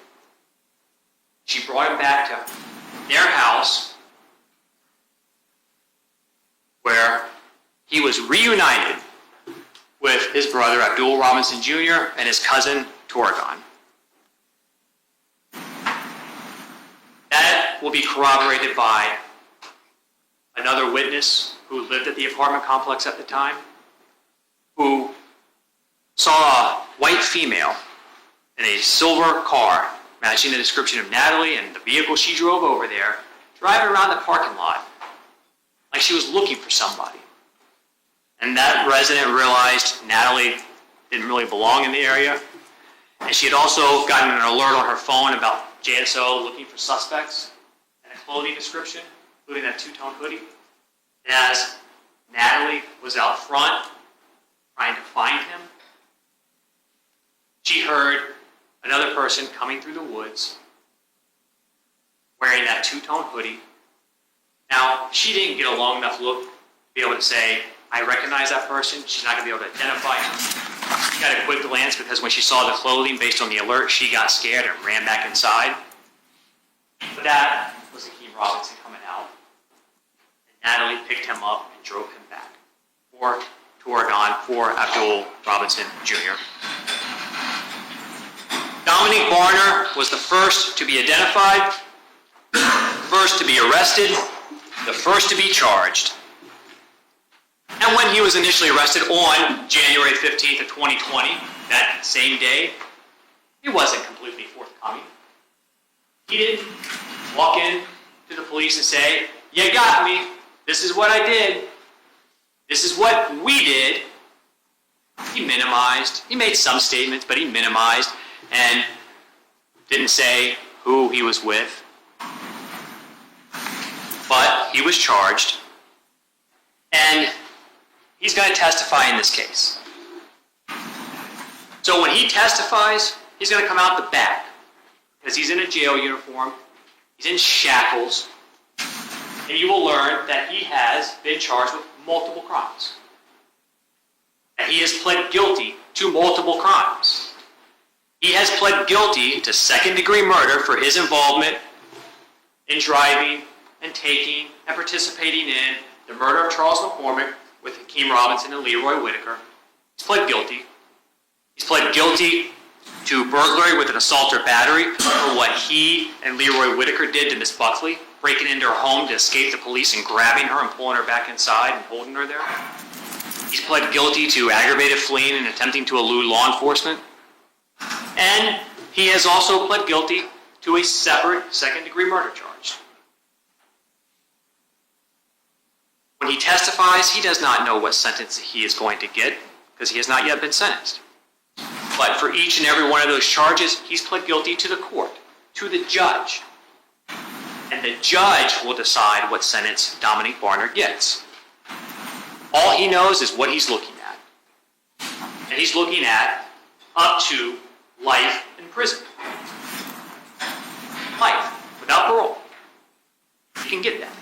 She brought him back to their house, where he was reunited with his brother Abdul Robinson Jr. and his cousin Torgon. That will be corroborated by another witness who lived at the apartment complex at the time, who saw a white female in a silver car, matching the description of Natalie and the vehicle she drove over there, driving around the parking lot like she was looking for somebody. And that resident realized Natalie didn't really belong in the area, and she had also gotten an alert on her phone about JSO looking for suspects and a clothing description, including that two-tone hoodie. And as Natalie was out front trying to find him. She heard another person coming through the woods wearing that two-tone hoodie. Now, she didn't get a long enough look to be able to say, I recognize that person. She's not going to be able to identify him. She got a quick glance because when she saw the clothing based on the alert, she got scared and ran back inside. But that was Hakeem Robinson coming out. And Natalie picked him up and drove him back to Oregon for Abdul Robinson Jr. Dominique Barner was the first to be identified, first to be arrested, the first to be charged. And when he was initially arrested on January 15th of 2020, that same day, he wasn't completely forthcoming. He didn't walk in to the police and say, you got me, this is what I did, this is what we did. He minimized, he made some statements, but he minimized and didn't say who he was with. But he was charged, and he's going to testify in this case. So when he testifies, he's going to come out the back, because he's in a jail uniform, he's in shackles, and you will learn that he has been charged with multiple crimes. That he has pled guilty to multiple crimes. He has pled guilty to second-degree murder for his involvement in driving and taking and participating in the murder of Charles McCormick with Hakeem Robinson and Leroy Whitaker. He's pled guilty. He's pled guilty to burglary with an assault or battery for what he and Leroy Whitaker did to Miss Buckley, breaking into her home to escape the police and grabbing her and pulling her back inside and holding her there. He's pled guilty to aggravated fleeing and attempting to elude law enforcement. And he has also pled guilty to a separate second-degree murder charge. When he testifies, he does not know what sentence he is going to get because he has not yet been sentenced. But for each and every one of those charges, he's pled guilty to the court, to the judge. And the judge will decide what sentence Dominique Barner gets. All he knows is what he's looking at. And he's looking at up to life in prison. Life, without parole. You can get that.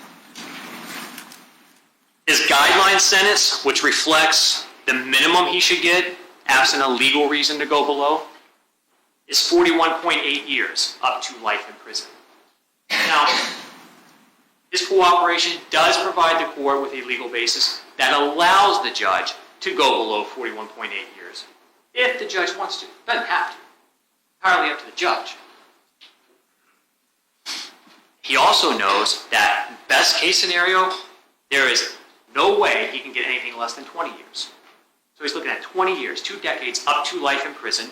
His guideline sentence, which reflects the minimum he should get, absent a legal reason to go below, is 41.8 years, up to life in prison. Now, his cooperation does provide the court with a legal basis that allows the judge to go below 41.8 years, if the judge wants to. Doesn't have to. Entirely up to the judge. He also knows that best case scenario, there is no way he can get anything less than 20 years. So he's looking at 20 years, 2 decades, up to life in prison.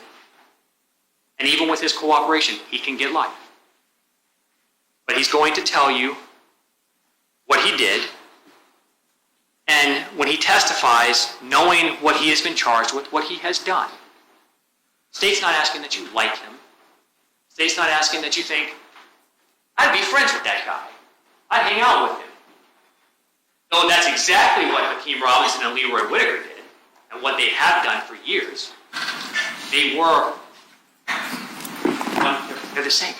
And even with his cooperation, he can get life. But he's going to tell you what he did. And when he testifies, knowing what he has been charged with, what he has done. State's not asking that you like him. State's not asking that you think, I'd be friends with that guy. I'd hang out with him. Though that's exactly what Hakeem Robinson and Leroy Whitaker did, and what they have done for years. They were, they're the same.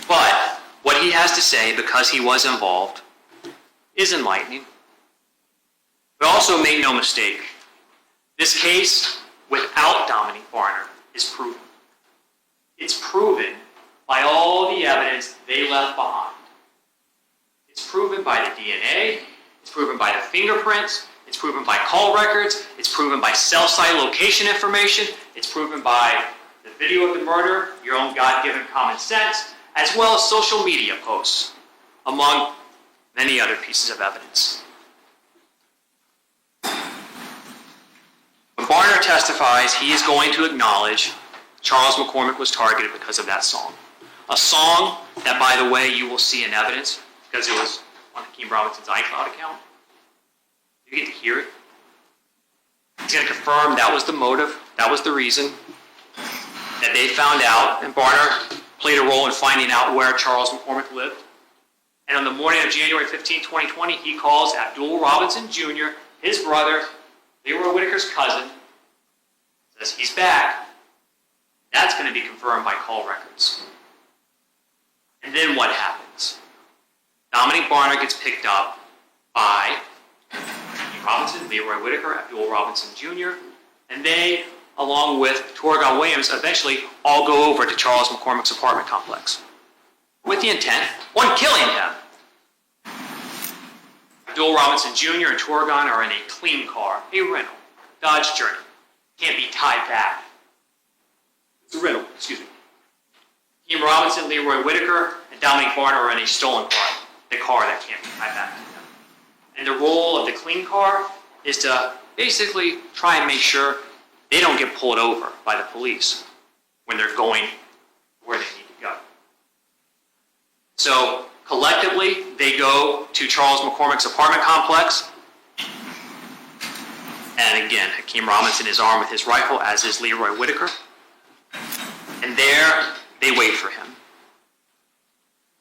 But what he has to say, because he was involved, is enlightening. But also make no mistake, this case, without Dominique Barner, is proven. It's proven by all the evidence they left behind. It's proven by the DNA, it's proven by the fingerprints, it's proven by call records, it's proven by cell site location information, it's proven by the video of the murder, your own God-given common sense, as well as social media posts, among many other pieces of evidence. When Barner testifies, he is going to acknowledge Charles McCormick was targeted because of that song. A song that, by the way, you will see in evidence because it was on Hakeem Robinson's iCloud account. You get to hear it. He's going to confirm that was the motive, that was the reason that they found out, and Barner played a role in finding out where Charles McCormick lived And on the morning of January 15, 2020, he calls Abdul Robinson Jr., his brother, Leroy Whitaker's cousin, says he's back. That's going to be confirmed by call records. And then what happens? Dominique Barner gets picked up by Hakeem Robinson, Leroy Whitaker, Abdul Robinson Jr., and they, along with Torgon Williams, eventually all go over to Charles McCormick's apartment complex with the intent on killing him. Abdul Robinson Jr. and Torgon are in a clean car, a rental, Dodge Journey. Can't be tied back. It's a rental, excuse me. Hakeem Robinson, Leroy Whitaker, and Dominique Barner are in a stolen car, the car that can't be tied back to them. And the role of the clean car is to basically try and make sure they don't get pulled over by the police when they're going where they need to go. So collectively, they go to Charles McCormick's apartment complex. And again, Hakeem Robinson is armed with his rifle, as is Leroy Whitaker. And there, they wait for him.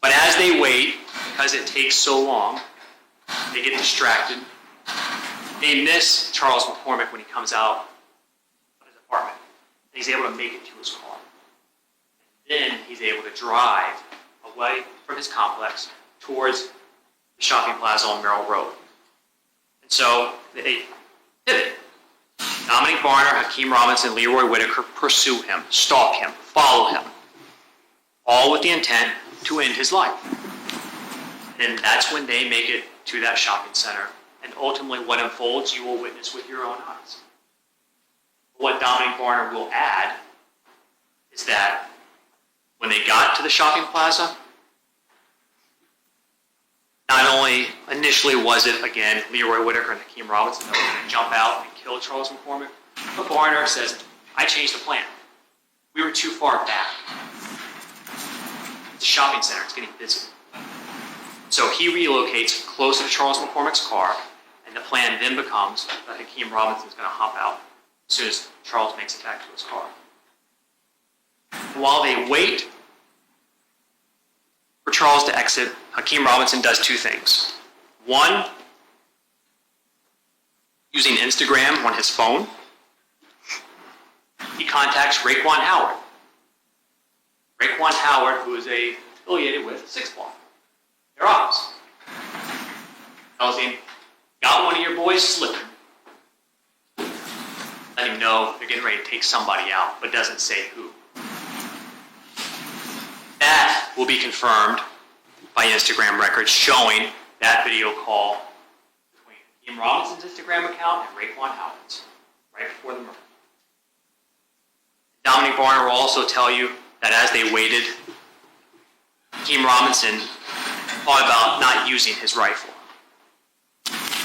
But as they wait, because it takes so long, they get distracted. They miss Charles McCormick when he comes out of his apartment. And he's able to make it to his car. And then he's able to drive away from his complex towards the shopping plaza on Merrill Road. And so they pivot. Dominique Barner, Hakeem Robinson, Leroy Whitaker pursue him, stalk him, follow him, all with the intent to end his life. And that's when they make it to that shopping center. And ultimately what unfolds, you will witness with your own eyes. What Dominique Barner will add is that when they got to the shopping plaza, not only initially was it, again, Leroy Whitaker and Hakeem Robinson that were going to jump out and kill Charles McCormick, but Barner says, I changed the plan. We were too far back. It's a shopping center. It's getting busy. So he relocates closer to Charles McCormick's car, and the plan then becomes that Hakeem Robinson's going to hop out as soon as Charles makes it back to his car. While they wait for Charles to exit, Hakeem Robinson does two things. One, using Instagram on his phone, he contacts Raekwon Howard. Raekwon Howard, who is affiliated with Six Block. Their office. Tells him, got one of your boys slipping. Let him know they're getting ready to take somebody out, but doesn't say who. That will be confirmed by Instagram records showing that video call between Hakeem Robinson's Instagram account and Raekwon Howard's right before the murder. Dominique Barner will also tell you that as they waited, Hakeem Robinson thought about not using his rifle.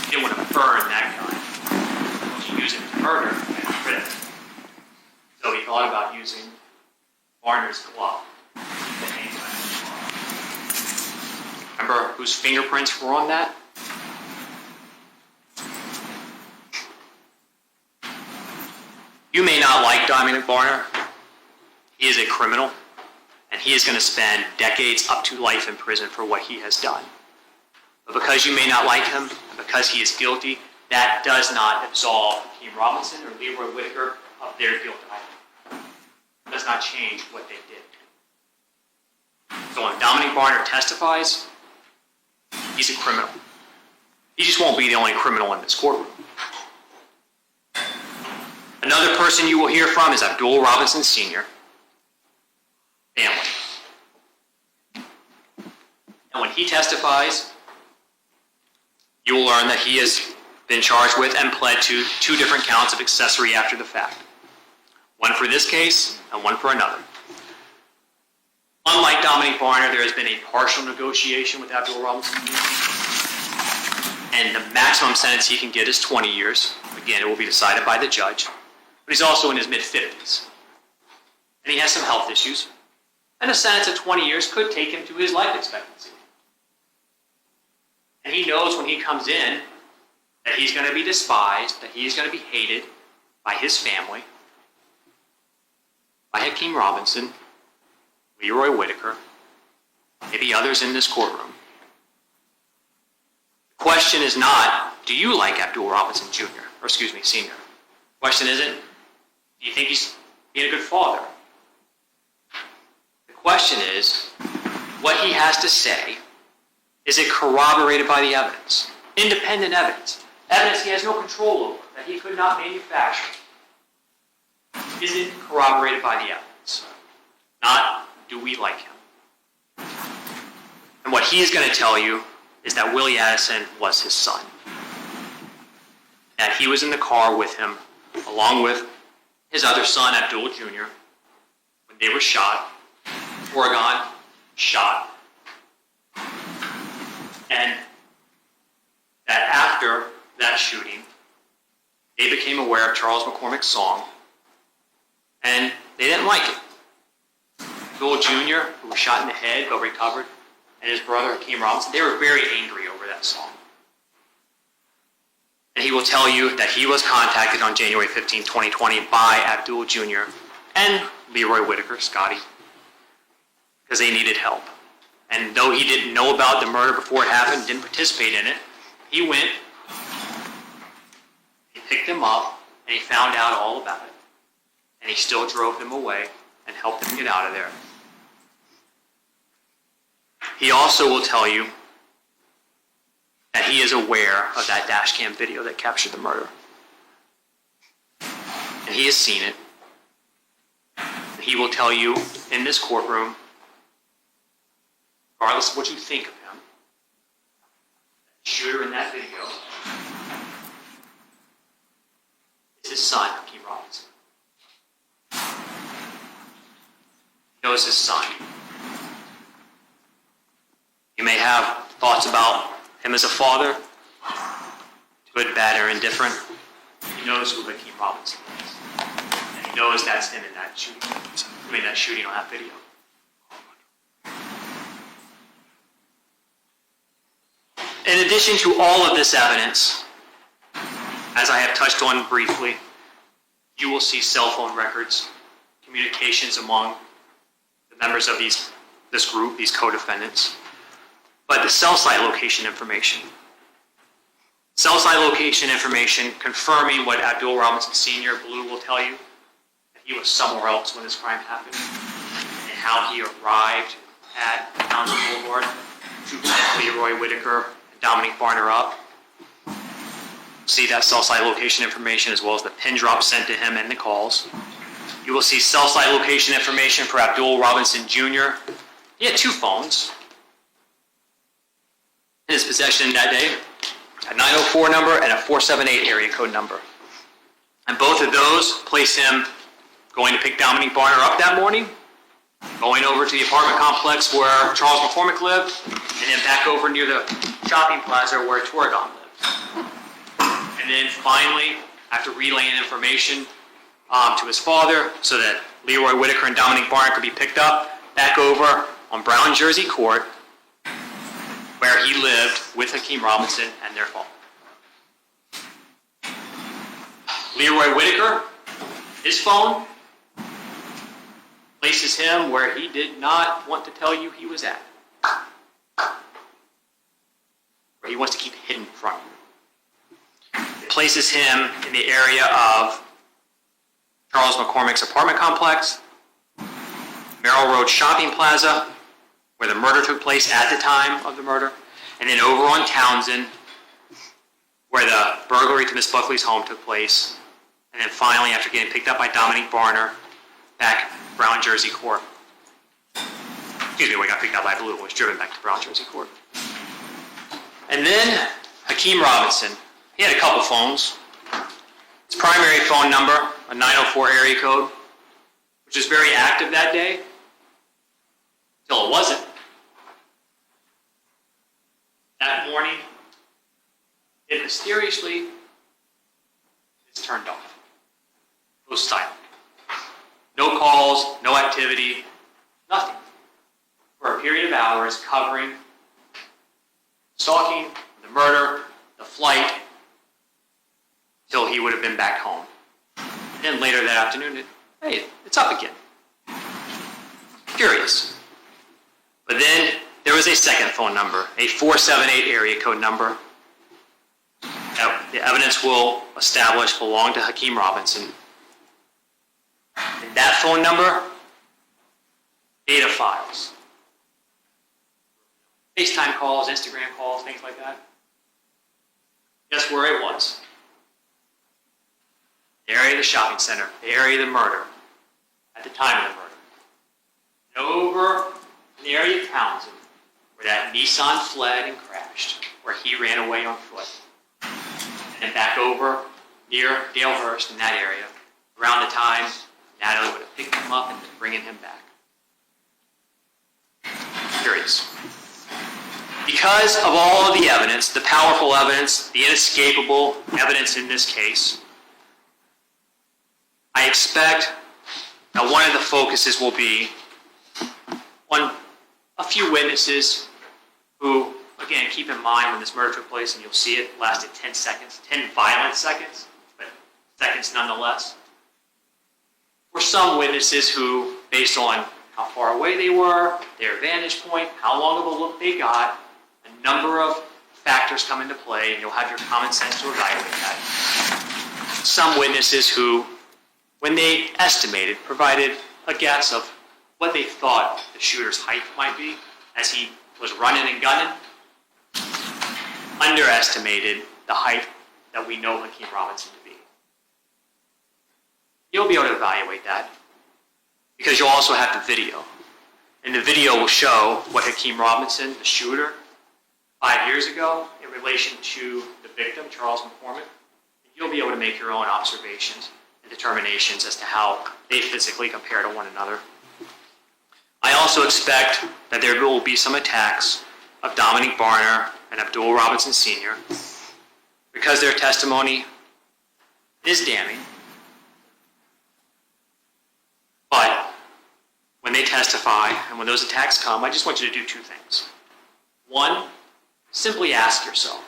He didn't want to burn that gun. Once you use it to murder, you get rid of it. So he thought about using Barner's glove. Remember whose fingerprints were on that? You may not like Dominique Barner. He is a criminal, and he is going to spend decades up to life in prison for what he has done. But because you may not like him, and because he is guilty, that does not absolve Hakeem Robinson or Leroy Whitaker of their guilt either. It does not change what they did. So when Dominique Barner testifies, he's a criminal. He just won't be the only criminal in this courtroom. Another person you will hear from is Abdul Robinson Sr. family. And when he testifies, you will learn that he has been charged with and pled to 2 different counts of accessory after the fact. One for this case and one for another. Unlike Dominique Barner, there has been a partial negotiation with Abdul Robinson. And the maximum sentence he can get is 20 years. Again, it will be decided by the judge. But he's also in his mid-50s. And he has some health issues. And a sentence of 20 years could take him to his life expectancy. And he knows when he comes in that he's going to be despised, that he's going to be hated by his family, by Hakeem Robinson, Leroy Whitaker, maybe others in this courtroom. question is not, do you like Abdul Robinson Jr., Sr.? The question isn't, do you think he's being a good father? The question is, what he has to say, is it corroborated by the evidence? Independent evidence. Evidence he has no control over, that he could not manufacture. Is it corroborated by the evidence? Not, do we like him? And what he is going to tell you is that Willie Addison was his son. That he was in the car with him, along with his other son, Abdul Jr., when they were shot. Oregon, shot. And that after that shooting, they became aware of Charles McCormick's song, and they didn't like it. Abdul Jr., who was shot in the head but recovered, and his brother, Hakeem Robinson, they were very angry over that song. And he will tell you that he was contacted on January 15, 2020 by Abdul Jr. and Leroy Whitaker, Scotty, because they needed help. And though he didn't know about the murder before it happened, didn't participate in it, he went, he picked them up, and he found out all about it. And he still drove them away and helped them get out of there. He also will tell you that he is aware of that dash cam video that captured the murder. And he has seen it. He will tell you in this courtroom, regardless of what you think of him, the shooter in that video is his son, Hakeem Robinson. He knows his son. You may have thoughts about him as a father, good, bad, or indifferent. He knows who Hakeem Robinson is. And he knows that's him in that shooting. That shooting on that video. In addition to all of this evidence, as I have touched on briefly, you will see cell phone records, communications among the members of this group, these co-defendants, but the cell site location information. Cell site location information confirming what Abdul Robinson Sr., Blue, will tell you, that he was somewhere else when this crime happened, and how he arrived at Townsend Boulevard to pick Leroy Whitaker and Dominique Barner up. See that cell site location information as well as the pin drop sent to him and the calls. You will see cell site location information for Abdul Robinson Jr. He had two phones in his possession that day, a 904 number and a 478 area code number. And both of those place him going to pick Dominique Barner up that morning, going over to the apartment complex where Charles McCormick lived, and then back over near the shopping plaza where Oregon lived. And then finally, after relaying information to his father so that Leroy Whitaker and Dominique Barner could be picked up, back over on Brown Jersey Court, where he lived with Hakeem Robinson and their father. Leroy Whitaker, his phone, places him where he did not want to tell you he was at. Where he wants to keep hidden from you. It places him in the area of Charles McCormick's apartment complex, Merrill Road Shopping Plaza, where the murder took place at the time of the murder, and then over on Townsend, where the burglary to Miss Buckley's home took place, and then finally, after getting picked up by Dominique Barner, back Brown Jersey Court. Excuse me, when he got picked up by Blue and was driven back to Brown Jersey Court. And then Hakeem Robinson, he had a couple phones. His primary phone number, a 904 area code, which was very active that day, until it wasn't. That morning, it mysteriously is turned off. It was silent. No calls, no activity, nothing. For a period of hours, covering stalking, the murder, the flight, till he would have been back home. And then later that afternoon, hey, it's up again. Curious. But then there was a second phone number, a 478 area code number, the evidence will establish belonged to Hakeem Robinson. And that phone number, data files, FaceTime calls, Instagram calls, things like that. Guess where it was? The area of the shopping center, the area of the murder, at the time of the murder. And over in the area of Townsend, where that Nissan fled and crashed, where he ran away on foot. And then back over near Dalehurst in that area, around the time Natalie would have picked him up and been bringing him back. Curious. Because of all of the evidence, the powerful evidence, the inescapable evidence in this case, I expect that one of the focuses will be on a few witnesses who, again, keep in mind when this murder took place, and you'll see it lasted 10 seconds, 10 violent seconds, but seconds nonetheless. Or some witnesses who, based on how far away they were, their vantage point, how long of a look they got, a number of factors come into play, and you'll have your common sense to evaluate that. Some witnesses who, when they estimated, provided a guess of what they thought the shooter's height might be as he was running and gunning, underestimated the height that we know Hakeem Robinson to be. You'll be able to evaluate that because you'll also have the video. And the video will show what Hakeem Robinson, the shooter, 5 years ago in relation to the victim, Charles McCormick. And you'll be able to make your own observations and determinations as to how they physically compare to one another. I also expect that there will be some attacks of Dominique Barner and Abdul Robinson Sr. because their testimony is damning. But when they testify and when those attacks come, I just want you to do two things. One, simply ask yourself,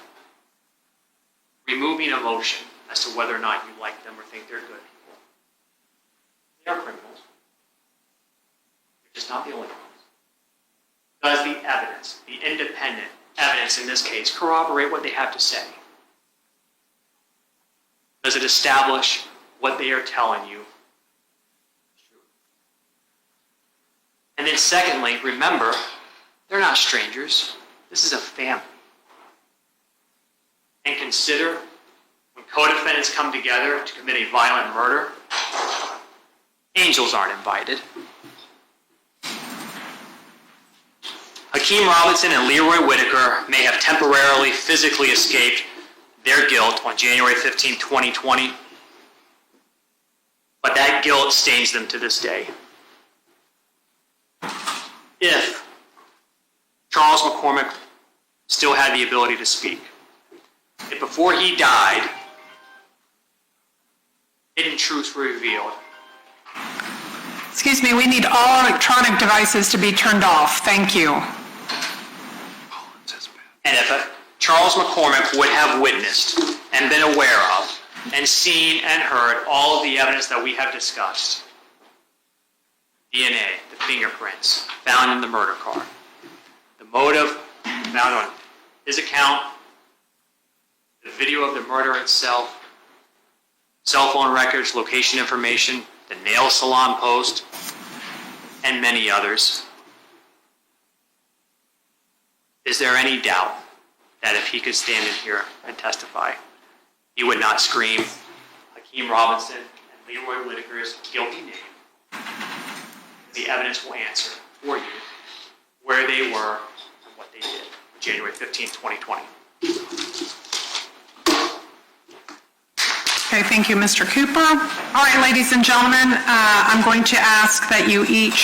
removing emotion as to whether or not you like them or think they're good people. They are criminals. They're just not the only ones. Does the evidence, the independent evidence in this case, corroborate what they have to say? Does it establish what they are telling you? And then secondly, remember, they're not strangers. This is a family. And consider, when co-defendants come together to commit a violent murder, angels aren't invited. Hakeem Robinson and Leroy Whitaker may have temporarily physically escaped their guilt on January 15, 2020, but that guilt stains them to this day. If Charles McCormick still had the ability to speak, if before he died, hidden truths were revealed. Excuse me, we need all electronic devices to be turned off. Thank you. And if Charles McCormick would have witnessed and been aware of and seen and heard all of the evidence that we have discussed, DNA, the fingerprints found in the murder car, the motive found on his account, the video of the murder itself, cell phone records, location information, the nail salon post, and many others. Is there any doubt that if he could stand in here and testify, he would not scream Hakeem Robinson and Leroy Whitaker's guilty name? The evidence will answer for you where they were and what they did on January 15, 2020. Okay, thank you, Mr. Cooper. All right, ladies and gentlemen, I'm going to ask that you each